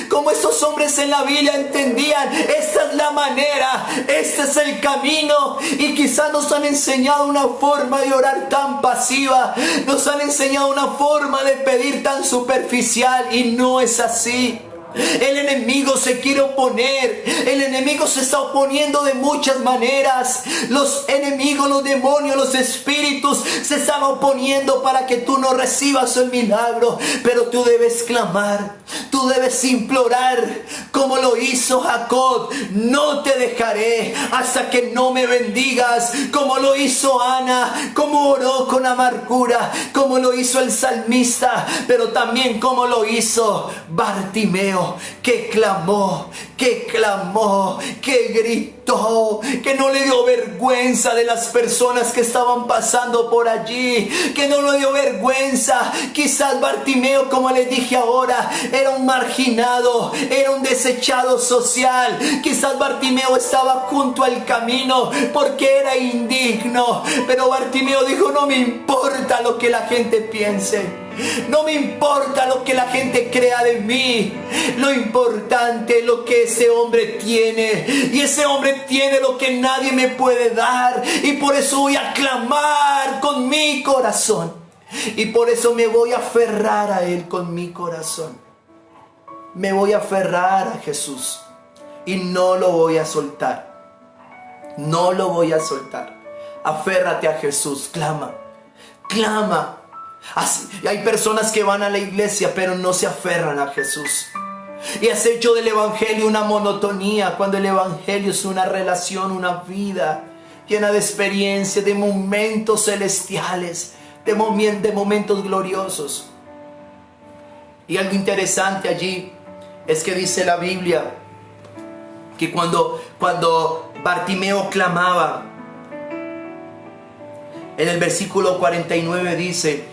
como estos hombres en la Biblia entendían: esta es la manera, este es el camino. Y quizás nos han enseñado una forma de orar tan pasiva, nos han enseñado una forma de pedir tan superficial, y no es así. El enemigo se quiere oponer, el enemigo se está oponiendo de muchas maneras. Los enemigos, los demonios, los espíritus se están oponiendo para que tú no recibas el milagro. Pero tú debes clamar, tú debes implorar, como lo hizo Jacob: no te dejaré hasta que no me bendigas. Como lo hizo Ana, como oró con amargura, como lo hizo el salmista, pero también como lo hizo Bartimeo, que clamó, que gritó, que no le dio vergüenza de las personas que estaban pasando por allí, que no le dio vergüenza. Quizás Bartimeo, como les dije ahora, era un marginado, era un desechado social. Quizás Bartimeo estaba junto al camino porque era indigno, pero Bartimeo dijo: no me importa lo que la gente piense, no me importa lo que la gente crea de mí. Lo importante es lo que ese hombre tiene. Y ese hombre tiene lo que nadie me puede dar. Y por eso voy a clamar con mi corazón. Y por eso me voy a aferrar a Él con mi corazón. Me voy a aferrar a Jesús. Y no lo voy a soltar. No lo voy a soltar. Aférrate a Jesús. Clama. Clama. Hay personas que van a la iglesia pero no se aferran a Jesús. Y has hecho del evangelio una monotonía, cuando el evangelio es una relación, una vida llena de experiencia, de momentos celestiales, de momentos gloriosos. Y algo interesante allí es que dice la Biblia que cuando Bartimeo clamaba, en el versículo 49 dice: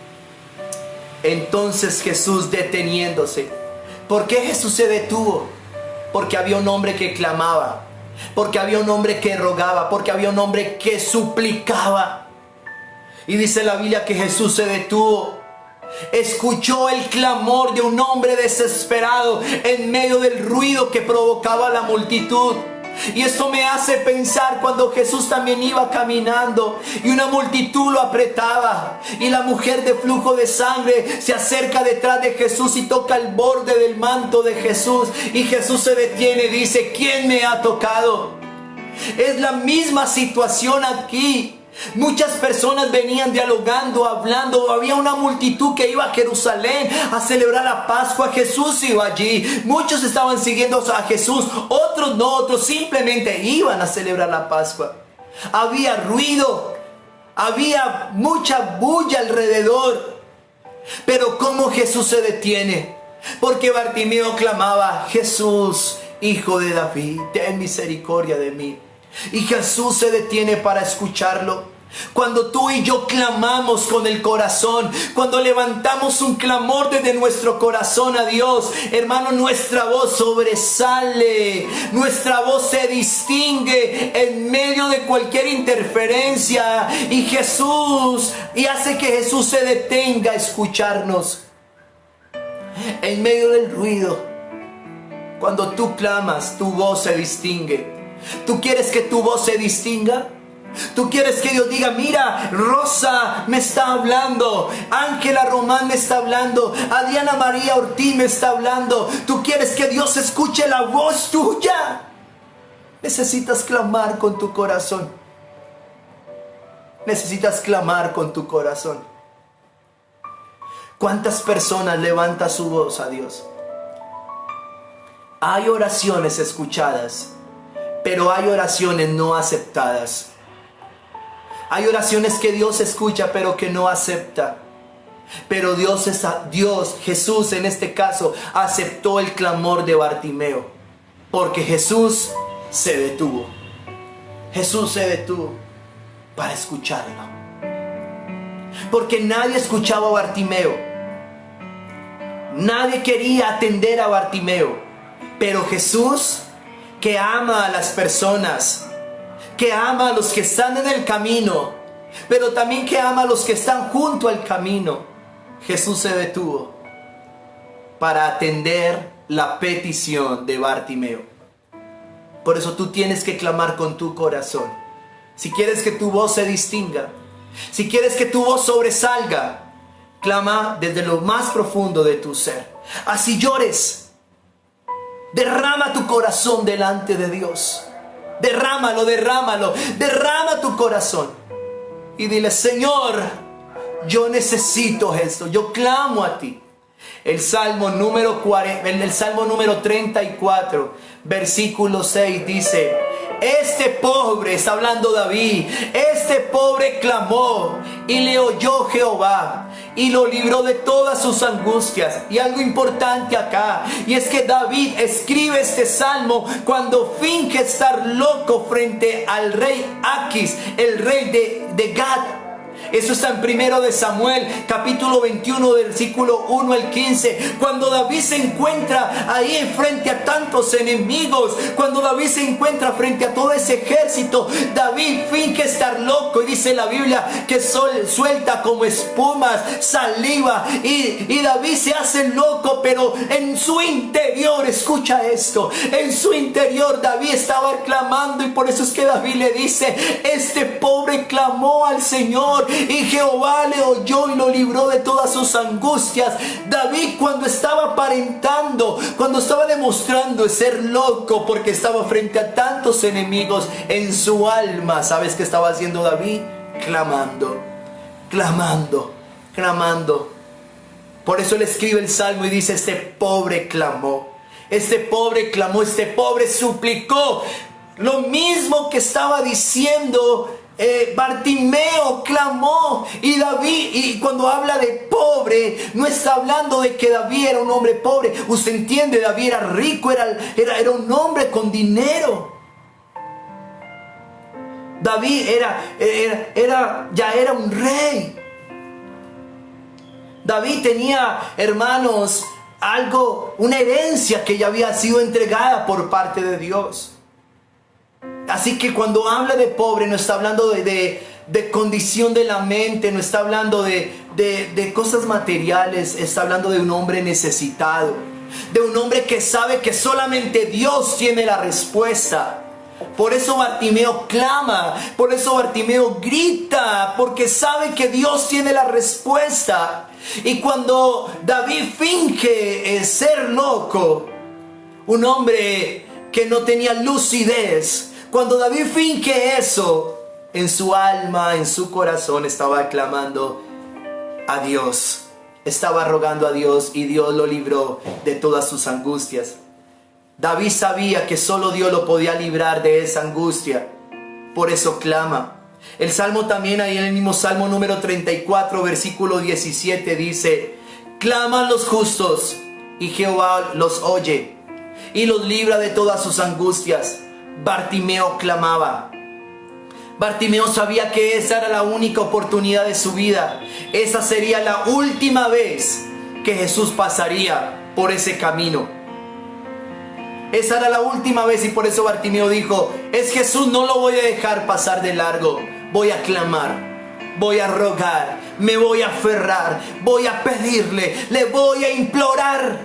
entonces Jesús, deteniéndose. ¿Por qué Jesús se detuvo? Porque había un hombre que clamaba, porque había un hombre que rogaba, porque había un hombre que suplicaba. Y dice la Biblia que Jesús se detuvo, escuchó el clamor de un hombre desesperado en medio del ruido que provocaba la multitud. Y esto me hace pensar cuando Jesús también iba caminando y una multitud lo apretaba, y la mujer de flujo de sangre se acerca detrás de Jesús y toca el borde del manto de Jesús, y Jesús se detiene y dice: ¿quién me ha tocado? Es la misma situación aquí. Muchas personas venían dialogando, hablando. Había una multitud que iba a Jerusalén a celebrar la Pascua. Jesús iba allí. Muchos estaban siguiendo a Jesús, otros no, otros simplemente iban a celebrar la Pascua. Había ruido, había mucha bulla alrededor. Pero ¿cómo Jesús se detiene? Porque Bartimeo clamaba: Jesús, Hijo de David, ten misericordia de mí. Y Jesús se detiene para escucharlo. Cuando tú y yo clamamos con el corazón, cuando levantamos un clamor desde nuestro corazón a Dios, hermano, nuestra voz sobresale, nuestra voz se distingue en medio de cualquier interferencia, y hace que Jesús se detenga a escucharnos en medio del ruido. Cuando tú clamas, tu voz se distingue. ¿Tú quieres que tu voz se distinga? ¿Tú quieres que Dios diga: mira, Rosa me está hablando, Ángela Román me está hablando, Adriana María Ortiz me está hablando? ¿Tú quieres que Dios escuche la voz tuya? Necesitas clamar con tu corazón. Necesitas clamar con tu corazón. ¿Cuántas personas levantan su voz a Dios? Hay oraciones escuchadas, pero hay oraciones no aceptadas. Hay oraciones que Dios escucha pero que no acepta. Pero Jesús en este caso aceptó el clamor de Bartimeo, porque Jesús se detuvo. Jesús se detuvo para escucharlo. Porque nadie escuchaba a Bartimeo. Nadie quería atender a Bartimeo. Pero Jesús, que ama a las personas, que ama a los que están en el camino, pero también que ama a los que están junto al camino, Jesús se detuvo para atender la petición de Bartimeo. Por eso tú tienes que clamar con tu corazón. Si quieres que tu voz se distinga, si quieres que tu voz sobresalga, clama desde lo más profundo de tu ser. Así llores, derrama tu corazón delante de Dios. Derrama tu corazón y dile: Señor, yo necesito esto, yo clamo a ti. El Salmo número 34, versículo 6 dice: este pobre, está hablando David, este pobre clamó y le oyó Jehová y lo libró de todas sus angustias. Y algo importante acá, y es que David escribe este salmo cuando finge estar loco frente al rey Aquis, el rey de Gat. Eso está en 1 de Samuel, capítulo 21, versículo 1 al 15. Cuando David se encuentra ahí frente a tantos enemigos, cuando David se encuentra frente a todo ese ejército, David finge estar loco, y dice la Biblia que suelta como espumas, saliva, y David se hace loco, pero en su interior, escucha esto, en su interior David estaba clamando, y por eso es que David le dice: este pobre clamó al Señor y Jehová le oyó y lo libró de todas sus angustias. David, cuando estaba aparentando, cuando estaba demostrando ser loco porque estaba frente a tantos enemigos, en su alma, ¿sabes qué estaba haciendo David? Clamando, clamando. Por eso él escribe el Salmo y dice, este pobre clamó, este pobre suplicó. Lo mismo que estaba diciendo Bartimeo, clamó. Y David, y cuando habla de pobre, no está hablando de que David era un hombre pobre. Usted entiende, David era rico, era un hombre con dinero. David ya era un rey. David tenía, hermanos, una herencia que ya había sido entregada por parte de Dios. Así que cuando habla de pobre, no está hablando de condición de la mente, no está hablando de cosas materiales, está hablando de un hombre necesitado, de un hombre que sabe que solamente Dios tiene la respuesta. Por eso Bartimeo clama, por eso Bartimeo grita, porque sabe que Dios tiene la respuesta. Y cuando David finge ser loco, un hombre que no tenía lucidez, cuando David finge eso, en su alma, en su corazón, estaba clamando a Dios, estaba rogando a Dios, y Dios lo libró de todas sus angustias. David sabía que solo Dios lo podía librar de esa angustia. Por eso clama. El Salmo también, ahí en el mismo Salmo número 34, versículo 17 dice, claman los justos y Jehová los oye y los libra de todas sus angustias. Bartimeo clamaba. Bartimeo sabía que esa era la única oportunidad de su vida. Esa sería la última vez que Jesús pasaría por ese camino. Esa era la última vez, y por eso Bartimeo dijo, es Jesús, no lo voy a dejar pasar de largo. Voy a clamar, voy a rogar, me voy a aferrar, voy a pedirle, le voy a implorar,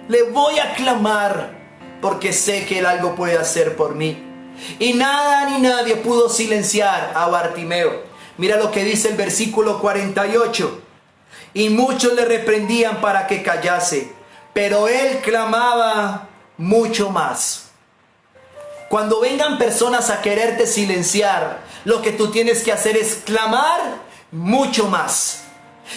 le voy a clamar, porque sé que Él algo puede hacer por mí. Y nada ni nadie pudo silenciar a Bartimeo. Mira lo que dice el versículo 48. Y muchos le reprendían para que callase, pero él clamaba mucho más. Cuando vengan personas a quererte silenciar, lo que tú tienes que hacer es clamar mucho más.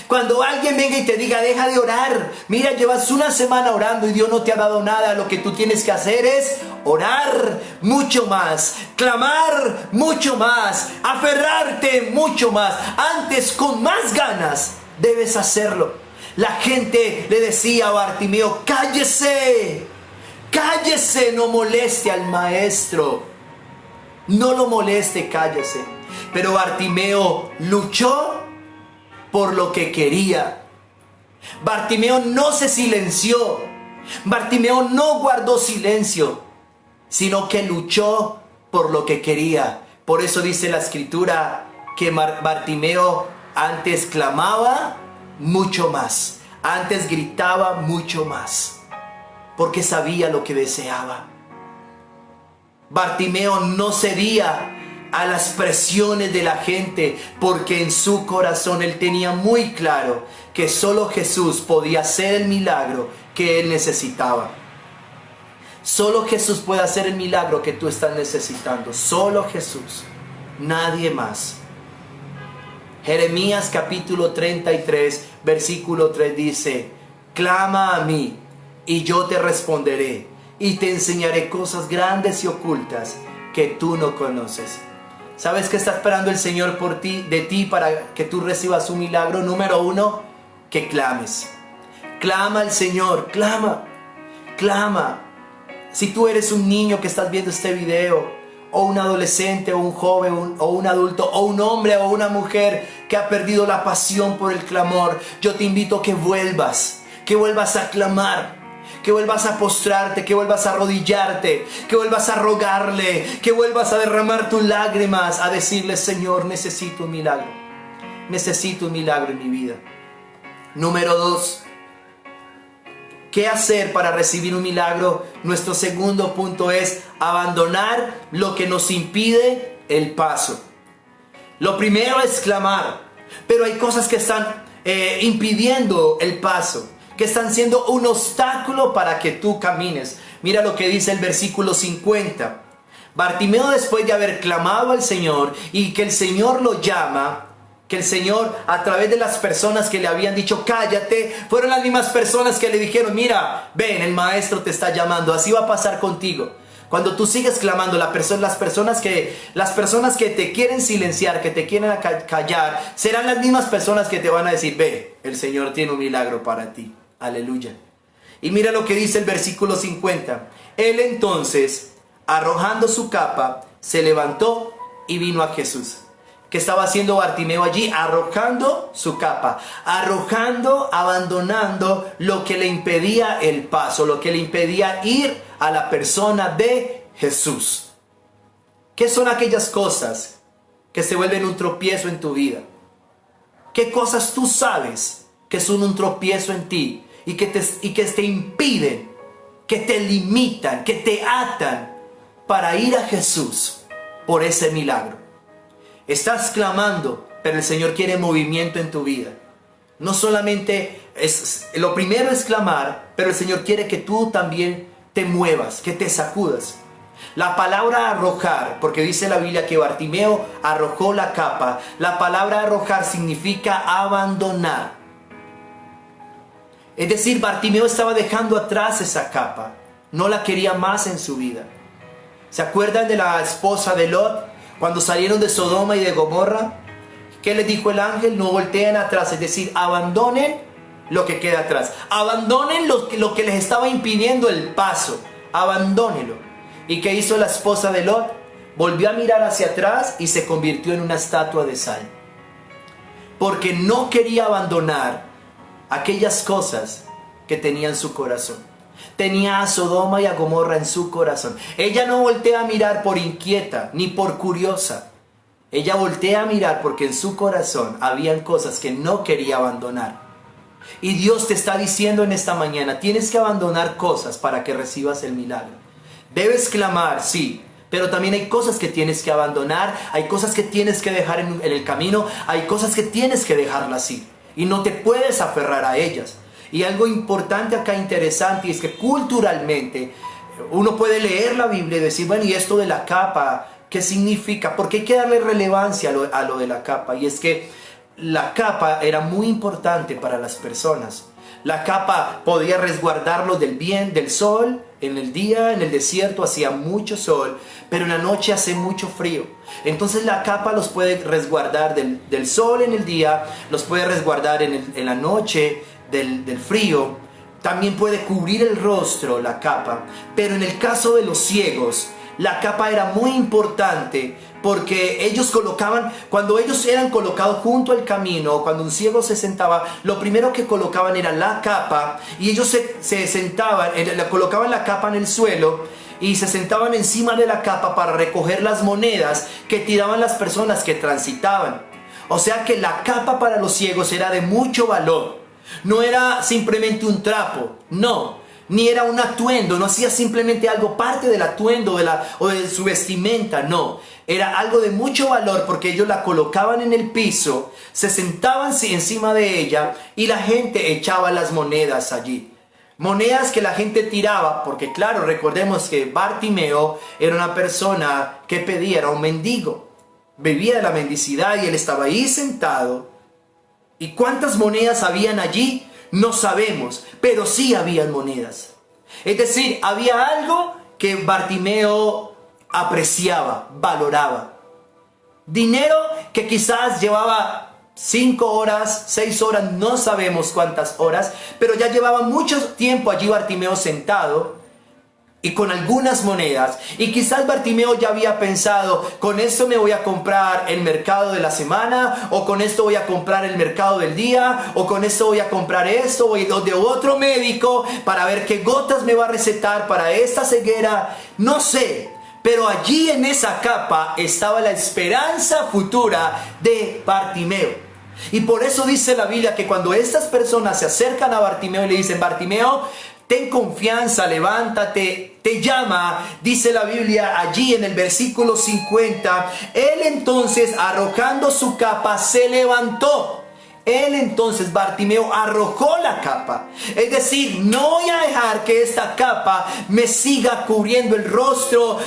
Cuando alguien venga y te diga, deja de orar, mira, llevas una semana orando y Dios no te ha dado nada, lo que tú tienes que hacer es orar mucho más, clamar mucho más, aferrarte mucho más. Antes, con más ganas, debes hacerlo. La gente le decía a Bartimeo, cállese, cállese, no moleste al maestro, no lo moleste, cállese. Pero Bartimeo luchó por lo que quería. Bartimeo no se silenció. Bartimeo no guardó silencio, sino que luchó por lo que quería. Por eso dice la escritura que Bartimeo antes clamaba mucho más, antes gritaba mucho más, porque sabía lo que deseaba. Bartimeo no cedía a las presiones de la gente, porque en su corazón él tenía muy claro que solo Jesús podía hacer el milagro que él necesitaba. Solo Jesús puede hacer el milagro que tú estás necesitando. Solo Jesús, nadie más. Jeremías capítulo 33, versículo 3 dice, clama a mí y yo te responderé y te enseñaré cosas grandes y ocultas que tú no conoces. ¿Sabes qué está esperando el Señor de ti para que tú recibas un milagro? Número uno, que clames. Clama al Señor, clama, clama. Si tú eres un niño que estás viendo este video, o un adolescente, o un joven, o un adulto, o un hombre, o una mujer que ha perdido la pasión por el clamor, yo te invito a que vuelvas a clamar, que vuelvas a postrarte, que vuelvas a arrodillarte, que vuelvas a rogarle, que vuelvas a derramar tus lágrimas, a decirle, Señor, necesito un milagro en mi vida. Número 2, ¿qué hacer para recibir un milagro? Nuestro segundo punto es abandonar lo que nos impide el paso. Lo primero es clamar, pero hay cosas que están impidiendo el paso, que están siendo un obstáculo para que tú camines. Mira lo que dice el versículo 50. Bartimeo, después de haber clamado al Señor y que el Señor lo llama, que el Señor, a través de las personas que le habían dicho cállate, fueron las mismas personas que le dijeron, mira, ven, el maestro te está llamando. Así va a pasar contigo. Cuando tú sigues clamando, las personas que te quieren silenciar, que te quieren callar, serán las mismas personas que te van a decir, ve, el Señor tiene un milagro para ti. Aleluya. Y mira lo que dice el versículo 50. Él entonces, arrojando su capa, se levantó y vino a Jesús. ¿Qué estaba haciendo Bartimeo allí? Arrojando su capa, abandonando lo que le impedía el paso, lo que le impedía ir a la persona de Jesús. ¿Qué son aquellas cosas que se vuelven un tropiezo en tu vida? ¿Qué cosas tú sabes que son un tropiezo en ti y que te impiden, que te limitan, que te atan para ir a Jesús por ese milagro? Estás clamando, pero el Señor quiere movimiento en tu vida. No solamente lo primero es clamar, pero el Señor quiere que tú también te muevas, que te sacudas. La palabra arrojar, porque dice la Biblia que Bartimeo arrojó la capa. La palabra arrojar significa abandonar. Es decir, Bartimeo estaba dejando atrás esa capa. No la quería más en su vida. ¿Se acuerdan de la esposa de Lot? Cuando salieron de Sodoma y de Gomorra, ¿qué les dijo el ángel? No volteen atrás, es decir, abandonen lo que queda atrás. Abandonen lo que les estaba impidiendo el paso. Abandónenlo. ¿Y qué hizo la esposa de Lot? Volvió a mirar hacia atrás y se convirtió en una estatua de sal. Porque no quería abandonar aquellas cosas que tenía en su corazón. Tenía a Sodoma y a Gomorra en su corazón. Ella no voltea a mirar por inquieta ni por curiosa. Ella voltea a mirar porque en su corazón habían cosas que no quería abandonar. Y Dios te está diciendo en esta mañana, tienes que abandonar cosas para que recibas el milagro. Debes clamar, sí, pero también hay cosas que tienes que abandonar, hay cosas que tienes que dejar en el camino, hay cosas que tienes que dejarlas ir. Y no te puedes aferrar a ellas. Y algo importante acá, interesante, es que culturalmente uno puede leer la Biblia y decir, bueno, ¿y esto de la capa qué significa? Porque hay que darle relevancia a lo de la capa. Y es que la capa era muy importante para las personas. La capa podía resguardarlos del sol. En el día, en el desierto, hacía mucho sol, pero en la noche hace mucho frío. Entonces la capa los puede resguardar del sol en el día, los puede resguardar en la noche del frío. También puede cubrir el rostro la capa. Pero en el caso de los ciegos, la capa era muy importante, porque ellos colocaban, cuando ellos eran colocados junto al camino, cuando un ciego se sentaba, lo primero que colocaban era la capa, y ellos se sentaban, colocaban la capa en el suelo y se sentaban encima de la capa para recoger las monedas que tiraban las personas que transitaban. O sea que la capa para los ciegos era de mucho valor. No era simplemente un trapo, no. Ni era un atuendo, no hacía simplemente algo parte del atuendo o de su vestimenta, no. Era algo de mucho valor porque ellos la colocaban en el piso, se sentaban encima de ella y la gente echaba las monedas allí. Monedas que la gente tiraba, porque claro, recordemos que Bartimeo era una persona que pedía, era un mendigo. Vivía de la mendicidad y él estaba ahí sentado. ¿Y cuántas monedas habían allí? No sabemos, pero sí habían monedas. Es decir, había algo que Bartimeo apreciaba, valoraba. Dinero que quizás llevaba 5 horas, 6 horas, no sabemos cuántas horas, pero ya llevaba mucho tiempo allí Bartimeo sentado y con algunas monedas. Y quizás Bartimeo ya había pensado, con esto me voy a comprar el mercado de la semana, o con esto voy a comprar el mercado del día, o con esto voy a comprar esto, o de otro médico para ver qué gotas me va a recetar para esta ceguera, no sé. Pero allí en esa capa estaba la esperanza futura de Bartimeo. Y por eso dice la Biblia que cuando estas personas se acercan a Bartimeo y le dicen, Bartimeo, ten confianza, levántate, te llama, dice la Biblia allí en el versículo 50, él entonces arrojando su capa se levantó. Él entonces, Bartimeo, arrojó la capa. Es decir, no voy a dejar que esta capa me siga cubriendo el rostro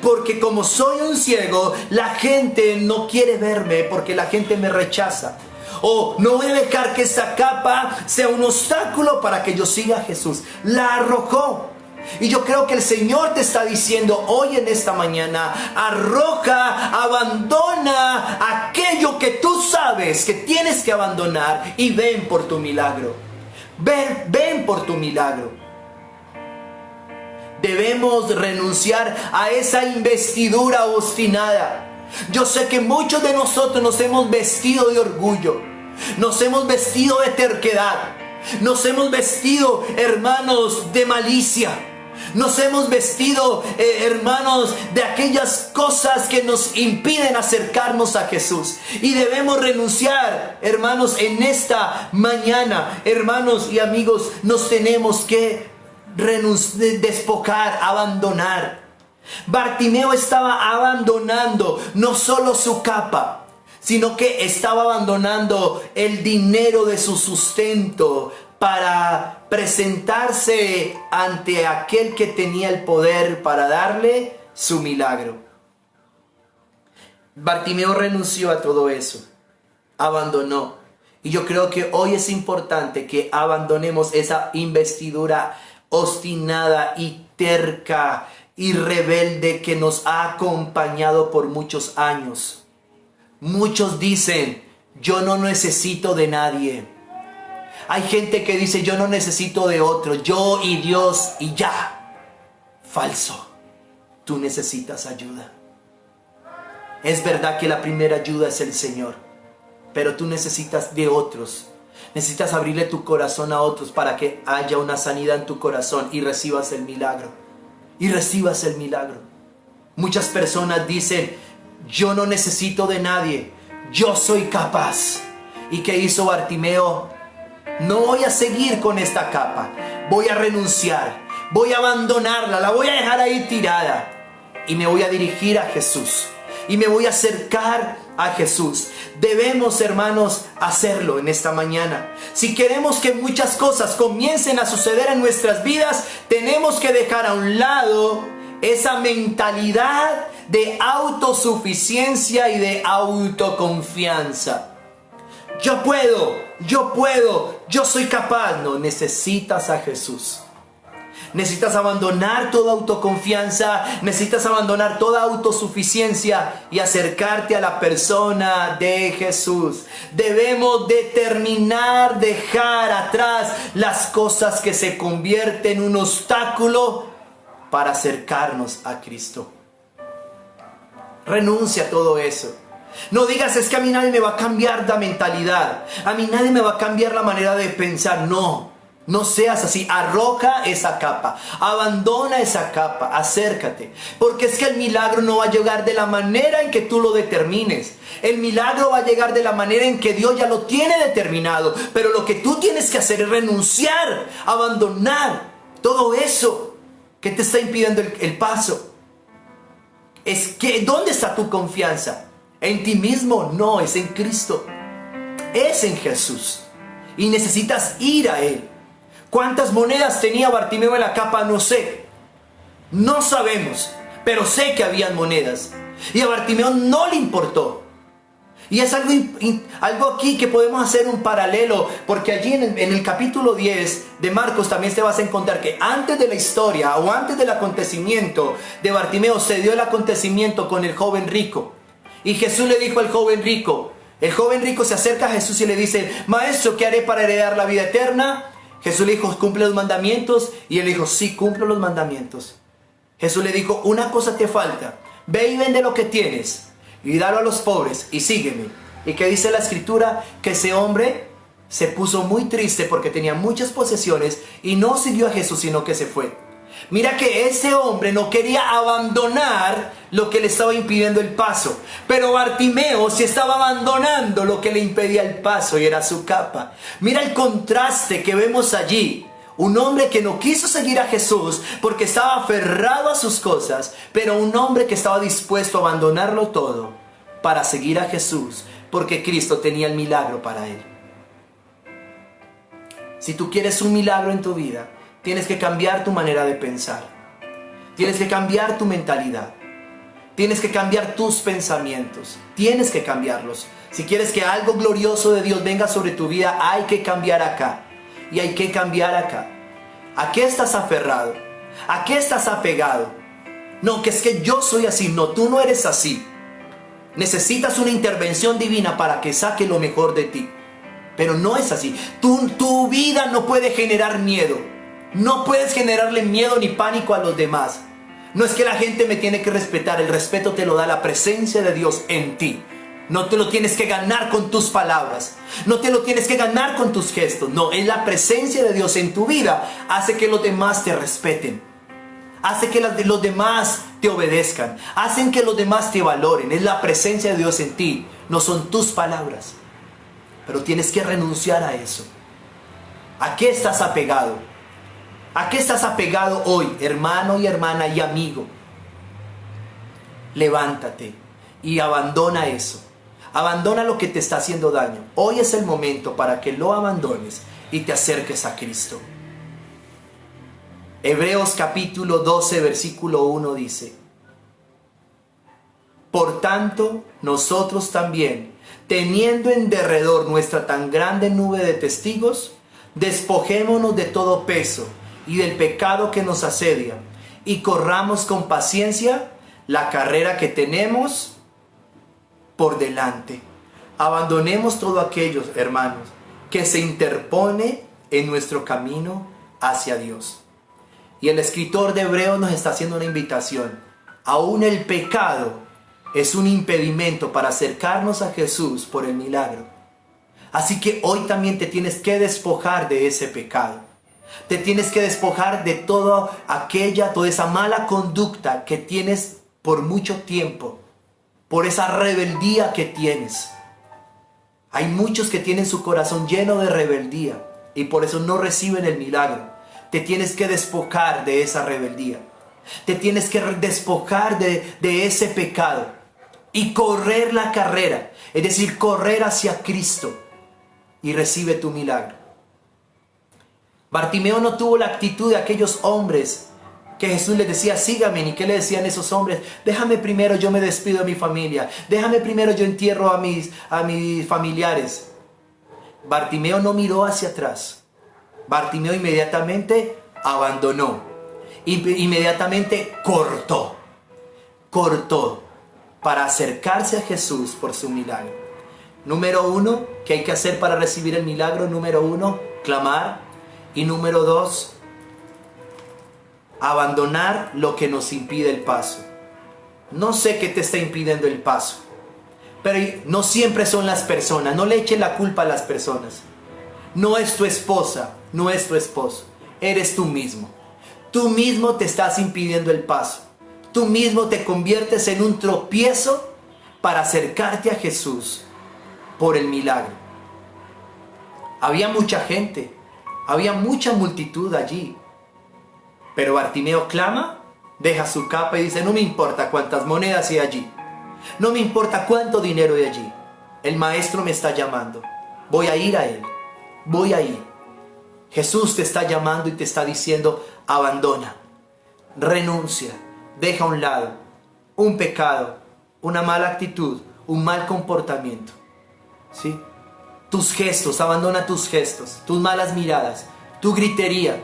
porque como soy un ciego, la gente no quiere verme porque la gente me rechaza. O no voy a dejar que esa capa sea un obstáculo para que yo siga a Jesús. La arrojó. Y yo creo que el Señor te está diciendo hoy en esta mañana: arroja, abandona aquello que tú sabes que tienes que abandonar y ven por tu milagro. Ven por tu milagro. Debemos renunciar a esa investidura obstinada. Yo sé que muchos de nosotros nos hemos vestido de orgullo, nos hemos vestido de terquedad, nos hemos vestido, hermanos, de malicia. Nos hemos vestido, hermanos, de aquellas cosas que nos impiden acercarnos a Jesús. Y debemos renunciar, hermanos, en esta mañana. Hermanos y amigos, nos tenemos que despojar, abandonar. Bartimeo estaba abandonando no solo su capa, sino que estaba abandonando el dinero de su sustento para presentarse ante aquel que tenía el poder para darle su milagro. Bartimeo renunció a todo eso, abandonó. Y yo creo que hoy es importante que abandonemos esa investidura obstinada y terca y rebelde que nos ha acompañado por muchos años. Muchos dicen: yo no necesito de nadie. Hay gente que dice: yo no necesito de otro, yo y Dios y ya. Falso. Tú necesitas ayuda. Es verdad que la primera ayuda es el Señor, pero tú necesitas de otros. Necesitas abrirle tu corazón a otros para que haya una sanidad en tu corazón y recibas el milagro. Y recibas el milagro. Muchas personas dicen: yo no necesito de nadie, yo soy capaz. ¿Y qué hizo Bartimeo? No voy a seguir con esta capa, voy a renunciar, voy a abandonarla, la voy a dejar ahí tirada y me voy a dirigir a Jesús y me voy a acercar a Jesús. Debemos, hermanos, hacerlo en esta mañana. Si queremos que muchas cosas comiencen a suceder en nuestras vidas, tenemos que dejar a un lado esa mentalidad de autosuficiencia y de autoconfianza. Yo puedo, yo soy capaz. No, necesitas a Jesús. Necesitas abandonar toda autoconfianza, necesitas abandonar toda autosuficiencia y acercarte a la persona de Jesús. Debemos determinar dejar atrás las cosas que se convierten en un obstáculo para acercarnos a Cristo. Renuncia a todo eso. No digas: es que a mí nadie me va a cambiar la mentalidad, a mí nadie me va a cambiar la manera de pensar. No seas así. Arroja esa capa, abandona esa capa, acércate, porque es que el milagro no va a llegar de la manera en que tú lo determines. El milagro va a llegar de la manera en que Dios ya lo tiene determinado, pero lo que tú tienes que hacer es renunciar, abandonar todo eso que te está impidiendo el paso. Es que, ¿dónde está tu confianza? ¿En ti mismo? No, es en Cristo. Es en Jesús. Y necesitas ir a Él. ¿Cuántas monedas tenía Bartimeo en la capa? No sé. No sabemos. Pero sé que habían monedas. Y a Bartimeo no le importó. Y es algo aquí que podemos hacer un paralelo. Porque allí en el capítulo 10 de Marcos también te vas a encontrar que antes de la historia o antes del acontecimiento de Bartimeo se dio el acontecimiento con el joven rico. Y Jesús le dijo al joven rico, el joven rico se acerca a Jesús y le dice: maestro, ¿qué haré para heredar la vida eterna? Jesús le dijo: ¿cumple los mandamientos? Y él dijo: sí, cumplo los mandamientos. Jesús le dijo: una cosa te falta, ve y vende lo que tienes y dalo a los pobres y sígueme. ¿Y qué dice la escritura? Que ese hombre se puso muy triste porque tenía muchas posesiones y no siguió a Jesús, sino que se fue. Mira que ese hombre no quería abandonar lo que le estaba impidiendo el paso, pero Bartimeo sí estaba abandonando lo que le impedía el paso, y era su capa. Mira el contraste que vemos allí. Un hombre que no quiso seguir a Jesús porque estaba aferrado a sus cosas, pero un hombre que estaba dispuesto a abandonarlo todo para seguir a Jesús, porque Cristo tenía el milagro para él. Si tú quieres un milagro en tu vida, tienes que cambiar tu manera de pensar. Tienes que cambiar tu mentalidad. Tienes que cambiar tus pensamientos. Tienes que cambiarlos. Si quieres que algo glorioso de Dios venga sobre tu vida, hay que cambiar acá. Y hay que cambiar acá. ¿A qué estás aferrado? ¿A qué estás apegado? No, que es que yo soy así. No, tú no eres así. Necesitas una intervención divina para que saque lo mejor de ti. Pero no es así. Tu vida no puede generar miedo. No puedes generarle miedo ni pánico a los demás. No es que la gente me tiene que respetar. El respeto te lo da la presencia de Dios en ti. No te lo tienes que ganar con tus palabras. No te lo tienes que ganar con tus gestos. No, es la presencia de Dios en tu vida. Hace que los demás te respeten. Hace que los demás te obedezcan. Hacen que los demás te valoren. Es la presencia de Dios en ti. No son tus palabras. Pero tienes que renunciar a eso. ¿A qué estás apegado? ¿A qué estás apegado hoy, hermano y hermana y amigo? Levántate y abandona eso. Abandona lo que te está haciendo daño. Hoy es el momento para que lo abandones y te acerques a Cristo. Hebreos capítulo 12, versículo 1 dice: por tanto, nosotros también, teniendo en derredor nuestra tan grande nube de testigos, despojémonos de todo peso y del pecado que nos asedia, y corramos con paciencia la carrera que tenemos por delante. Abandonemos todo aquello, hermanos, que se interpone en nuestro camino hacia Dios. Y el escritor de Hebreos nos está haciendo una invitación. Aún el pecado es un impedimento para acercarnos a Jesús por el milagro. Así que hoy también te tienes que despojar de ese pecado. Te tienes que despojar de toda esa mala conducta que tienes por mucho tiempo. Por esa rebeldía que tienes. Hay muchos que tienen su corazón lleno de rebeldía y por eso no reciben el milagro. Te tienes que despojar de esa rebeldía. Te tienes que despojar de ese pecado y correr la carrera. Es decir, correr hacia Cristo y recibe tu milagro. Bartimeo no tuvo la actitud de aquellos hombres que Jesús les decía: sígame. ¿Y qué le decían esos hombres? Déjame primero, yo me despido de mi familia. Déjame primero, yo entierro a mis familiares. Bartimeo no miró hacia atrás. Bartimeo inmediatamente abandonó. Inmediatamente cortó para acercarse a Jesús por su milagro. Número 1, ¿qué hay que hacer para recibir el milagro? Número 1, clamar. Y número 2, abandonar lo que nos impide el paso. No sé qué te está impidiendo el paso, pero no siempre son las personas. No le echen la culpa a las personas. No es tu esposa, no es tu esposo. Eres tú mismo. Tú mismo te estás impidiendo el paso. Tú mismo te conviertes en un tropiezo para acercarte a Jesús por el milagro. Había mucha gente, había mucha multitud allí. Pero Bartimeo clama, deja su capa y dice: no me importa cuántas monedas hay allí. No me importa cuánto dinero hay allí. El maestro me está llamando. Voy a ir a él. Voy a ir. Jesús te está llamando y te está diciendo: abandona, renuncia, deja a un lado un pecado, una mala actitud, un mal comportamiento. ¿Sí? Tus gestos, abandona tus gestos, tus malas miradas, tu gritería.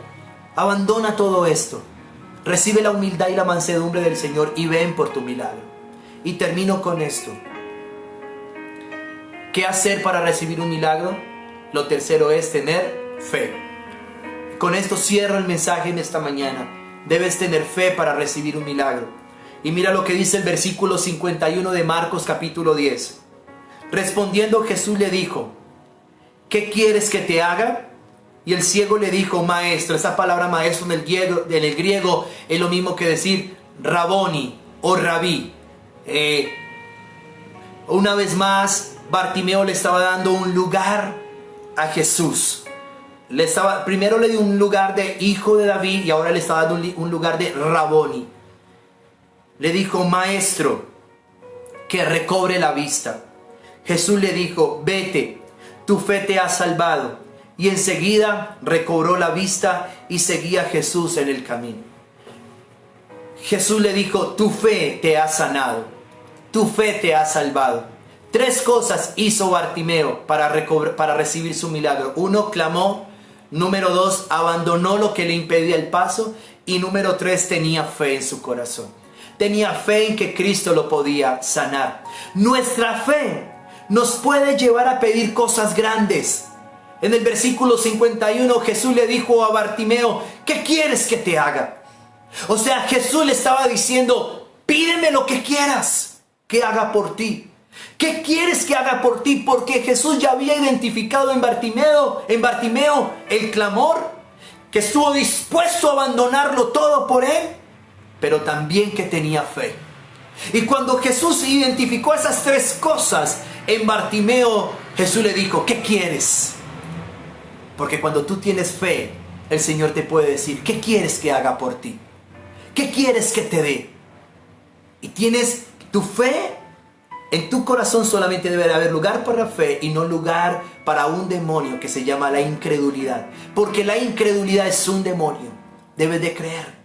Abandona todo esto. Recibe la humildad y la mansedumbre del Señor y ven por tu milagro. Y termino con esto. ¿Qué hacer para recibir un milagro? Lo tercero es tener fe. Con esto cierro el mensaje en esta mañana. Debes tener fe para recibir un milagro. Y mira lo que dice el versículo 51 de Marcos capítulo 10. Respondiendo Jesús le dijo: ¿qué quieres que te haga? Y el ciego le dijo: maestro. Esa palabra maestro en el griego es lo mismo que decir raboni o rabí. Una vez más, Bartimeo le estaba dando un lugar a Jesús. Primero le dio un lugar de hijo de David y ahora le estaba dando un lugar de raboni. Le dijo: maestro, que recobre la vista. Jesús le dijo: vete, tu fe te ha salvado. Y enseguida recobró la vista y seguía a Jesús en el camino. Jesús le dijo, tu fe te ha sanado, tu fe te ha salvado. 3 cosas hizo Bartimeo para recibir su milagro. 1, clamó. Número 2, abandonó lo que le impedía el paso. Y número 3, tenía fe en su corazón. Tenía fe en que Cristo lo podía sanar. Nuestra fe nos puede llevar a pedir cosas grandes. En el versículo 51 Jesús le dijo a Bartimeo, ¿qué quieres que te haga? O sea, Jesús le estaba diciendo, pídeme lo que quieras que haga por ti. ¿Qué quieres que haga por ti? Porque Jesús ya había identificado en Bartimeo el clamor, que estuvo dispuesto a abandonarlo todo por él, pero también que tenía fe. Y cuando Jesús identificó esas 3 cosas en Bartimeo, Jesús le dijo, ¿qué quieres? Porque cuando tú tienes fe, el Señor te puede decir, ¿qué quieres que haga por ti? ¿Qué quieres que te dé? Y tienes tu fe. En tu corazón solamente debe haber lugar para la fe y no lugar para un demonio que se llama la incredulidad. Porque la incredulidad es un demonio. Debes de creer.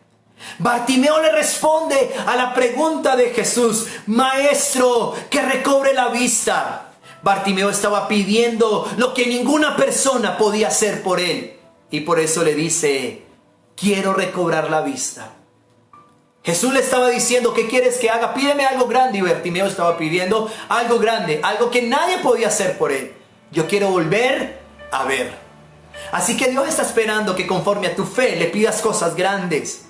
Bartimeo le responde a la pregunta de Jesús, Maestro, que recobre la vista. Bartimeo estaba pidiendo lo que ninguna persona podía hacer por él. Y por eso le dice, quiero recobrar la vista. Jesús le estaba diciendo, ¿qué quieres que haga? Pídeme algo grande. Y Bartimeo estaba pidiendo algo grande, algo que nadie podía hacer por él. Yo quiero volver a ver. Así que Dios está esperando que conforme a tu fe le pidas cosas grandes.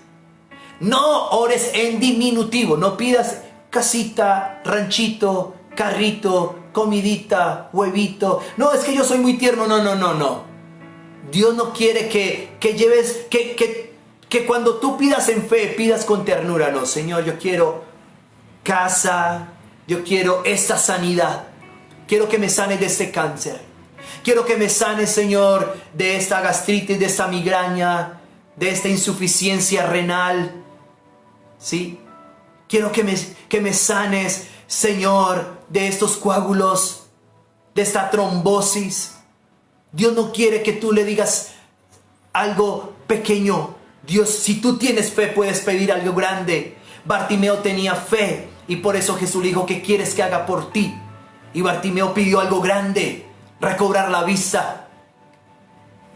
No ores en diminutivo, no pidas casita, ranchito, carrito, comidita, huevito. No, es que yo soy muy tierno. No. Dios no quiere que lleves, que cuando tú pidas en fe, pidas con ternura. No, Señor, yo quiero casa, yo quiero esta sanidad. Quiero que me sanes de este cáncer. Quiero que me sanes, Señor, de esta gastritis, de esta migraña, de esta insuficiencia renal. ¿Sí? Quiero que me sanes, Señor, de estos coágulos, de esta trombosis. Dios no quiere que tú le digas algo pequeño. Dios, si tú tienes fe, puedes pedir algo grande. Bartimeo tenía fe y por eso Jesús le dijo, ¿qué quieres que haga por ti? Y Bartimeo pidió algo grande, recobrar la vista.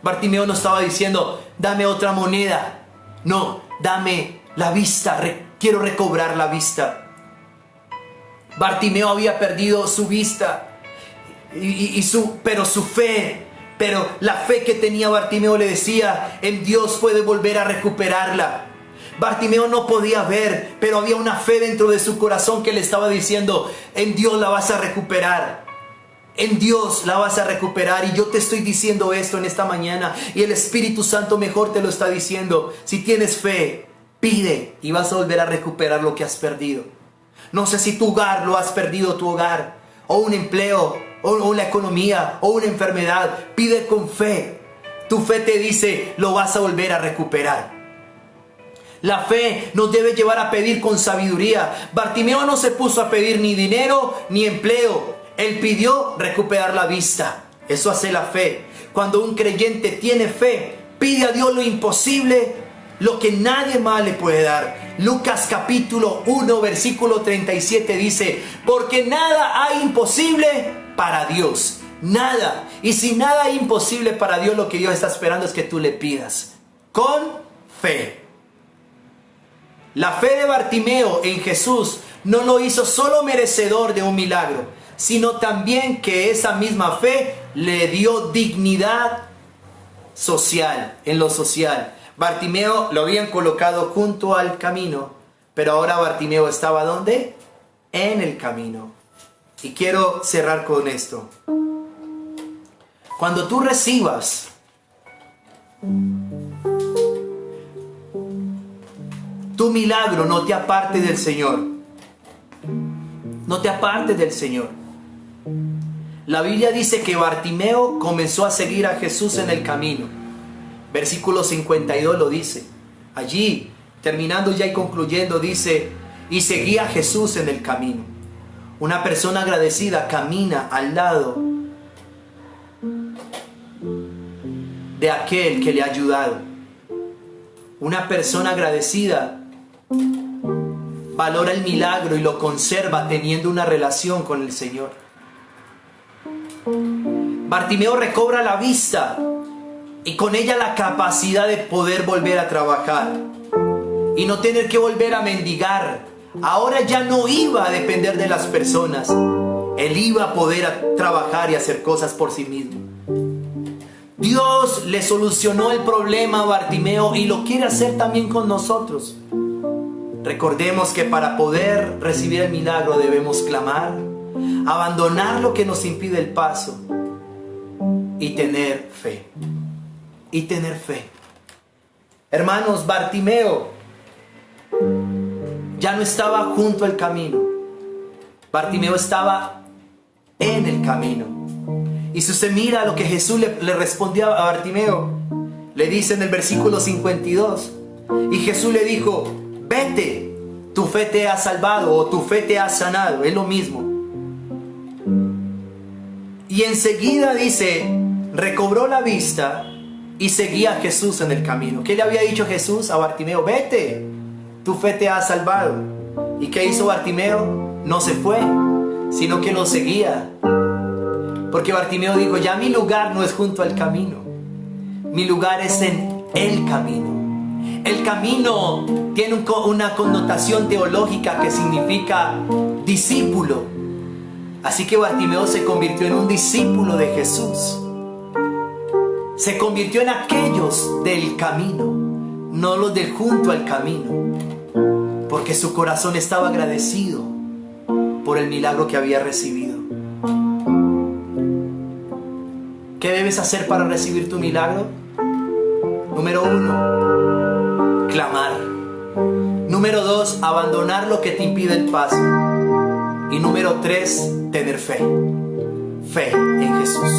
Bartimeo no estaba diciendo, dame otra moneda. No, dame la vista, quiero recobrar la vista. Bartimeo había perdido su vista, pero su fe. Pero la fe que tenía Bartimeo le decía, en Dios puede volver a recuperarla. Bartimeo no podía ver, pero había una fe dentro de su corazón que le estaba diciendo, en Dios la vas a recuperar. En Dios la vas a recuperar. Y yo te estoy diciendo esto en esta mañana. Y el Espíritu Santo mejor te lo está diciendo. Si tienes fe, pide y vas a volver a recuperar lo que has perdido. No sé si tu hogar lo has perdido, tu hogar, o un empleo, o la economía, o una enfermedad. Pide con fe. Tu fe te dice, lo vas a volver a recuperar. La fe nos debe llevar a pedir con sabiduría. Bartimeo no se puso a pedir ni dinero ni empleo. Él pidió recuperar la vista. Eso hace la fe. Cuando un creyente tiene fe, pide a Dios lo imposible, lo que nadie más le puede dar. Lucas capítulo 1 versículo 37 dice, porque nada hay imposible para Dios. Nada. Y si nada hay imposible para Dios, lo que Dios está esperando es que tú le pidas con fe. La fe de Bartimeo en Jesús no lo hizo solo merecedor de un milagro, sino también que esa misma fe le dio dignidad social, en lo social. Bartimeo lo habían colocado junto al camino, pero ahora Bartimeo estaba ¿dónde? En el camino. Y quiero cerrar con esto. Cuando tú recibas tu milagro, no te apartes del Señor. No te apartes del Señor. La Biblia dice que Bartimeo comenzó a seguir a Jesús en el camino. Versículo 52 lo dice. Allí, terminando ya y concluyendo, dice, y seguía a Jesús en el camino. Una persona agradecida camina al lado de aquel que le ha ayudado. Una persona agradecida valora el milagro y lo conserva teniendo una relación con el Señor. Bartimeo recobra la vista y con ella la capacidad de poder volver a trabajar y no tener que volver a mendigar. Ahora ya no iba a depender de las personas. Él iba a poder trabajar y hacer cosas por sí mismo. Dios le solucionó el problema a Bartimeo y lo quiere hacer también con nosotros. Recordemos que para poder recibir el milagro debemos clamar, abandonar lo que nos impide el paso y tener fe. Y tener fe. Hermanos, Bartimeo ya no estaba junto al camino. Bartimeo estaba en el camino. Y si usted mira lo que Jesús le respondió a Bartimeo, le dice en el versículo 52, y Jesús le dijo: vete, tu fe te ha salvado, o tu fe te ha sanado, es lo mismo. Y enseguida dice, recobró la vista y seguía a Jesús en el camino. ¿Qué le había dicho Jesús a Bartimeo? Vete, tu fe te ha salvado. ¿Y qué hizo Bartimeo? No se fue, sino que lo seguía. Porque Bartimeo dijo, ya mi lugar no es junto al camino, mi lugar es en el camino. El camino tiene una connotación teológica que significa discípulo. Así que Bartimeo se convirtió en un discípulo de Jesús. Se convirtió en aquellos del camino, no los del junto al camino, porque su corazón estaba agradecido por el milagro que había recibido. ¿Qué debes hacer para recibir tu milagro? Número 1, clamar. Número 2, abandonar lo que te impide el paso. Y número 3, tener fe. Fe en Jesús.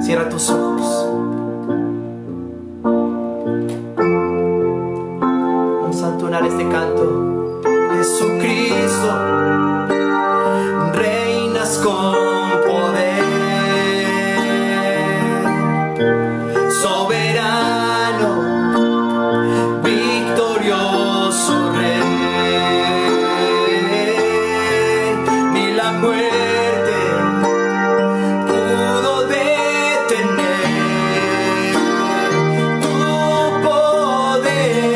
Cierra tus ojos. Vamos a entonar este canto. Jesucristo, reinas con poder. Soberano, victorioso Rey, ni la muerte pudo detener tu poder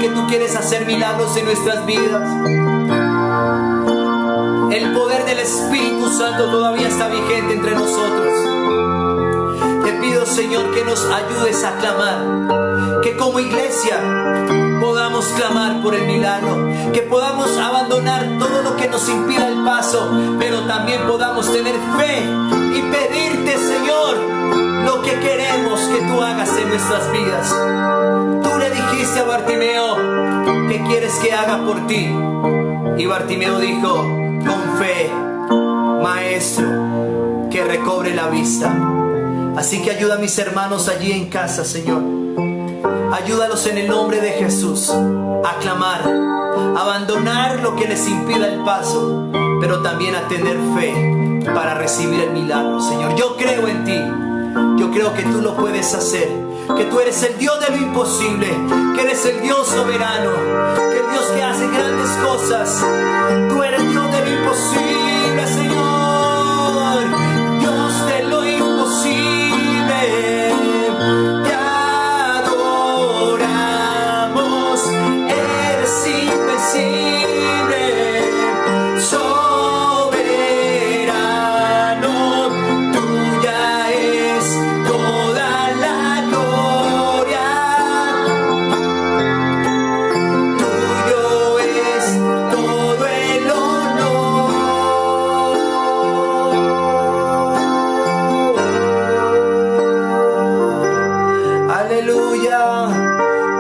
que tú quieres hacer milagros en nuestras vidas. El poder del Espíritu Santo todavía está vigente entre nosotros. Te pido, Señor, que nos ayudes a clamar, que como iglesia podamos clamar por el milagro, que podamos abandonar todo lo que nos impida el paso, pero también podamos tener fe y pedirte, Señor, lo que queremos que tú hagas en nuestras vidas. Tú le dijiste a Bartimeo, ¿qué quieres que haga por ti? Y Bartimeo dijo, con fe, Maestro, que recobre la vista. Así que ayuda a mis hermanos allí en casa, Señor. Ayúdalos en el nombre de Jesús a clamar, a abandonar lo que les impida el paso, pero también a tener fe para recibir el milagro, Señor. Yo creo en ti. Yo creo que tú lo puedes hacer, que tú eres el Dios de lo imposible, que eres el Dios soberano, que el Dios que hace grandes cosas. Tú eres Dios de lo imposible, Señor, Dios de lo imposible. Te adoramos, eres invencible, soberano, tuya es toda la gloria, tuyo es todo el honor. Aleluya,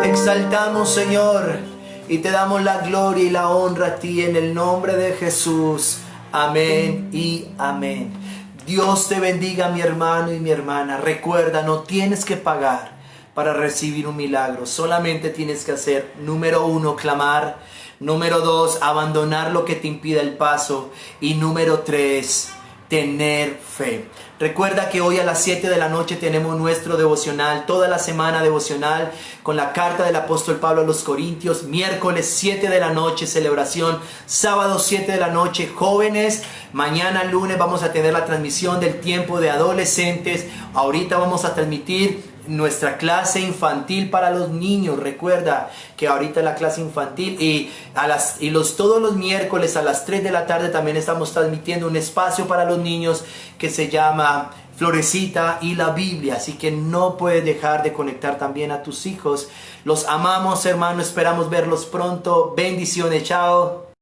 te exaltamos, Señor, y te damos la gloria y la honra a ti en el nombre de Jesús. Amén y amén. Dios te bendiga, mi hermano y mi hermana. Recuerda, no tienes que pagar para recibir un milagro. Solamente tienes que hacer, número 1, clamar. Número 2, abandonar lo que te impida el paso. Y número 3, tener fe. Recuerda que hoy a las 7 de la noche tenemos nuestro devocional, toda la semana devocional con la carta del apóstol Pablo a los Corintios. Miércoles 7 de la noche celebración, sábado 7 de la noche jóvenes. Mañana lunes vamos a tener la transmisión del tiempo de adolescentes. Ahorita vamos a transmitir nuestra clase infantil para los niños. Recuerda que ahorita la clase infantil todos los miércoles a las 3 de la tarde también estamos transmitiendo un espacio para los niños que se llama Florecita y la Biblia. Así que no puedes dejar de conectar también a tus hijos. Los amamos, hermanos, esperamos verlos pronto. Bendiciones, chao.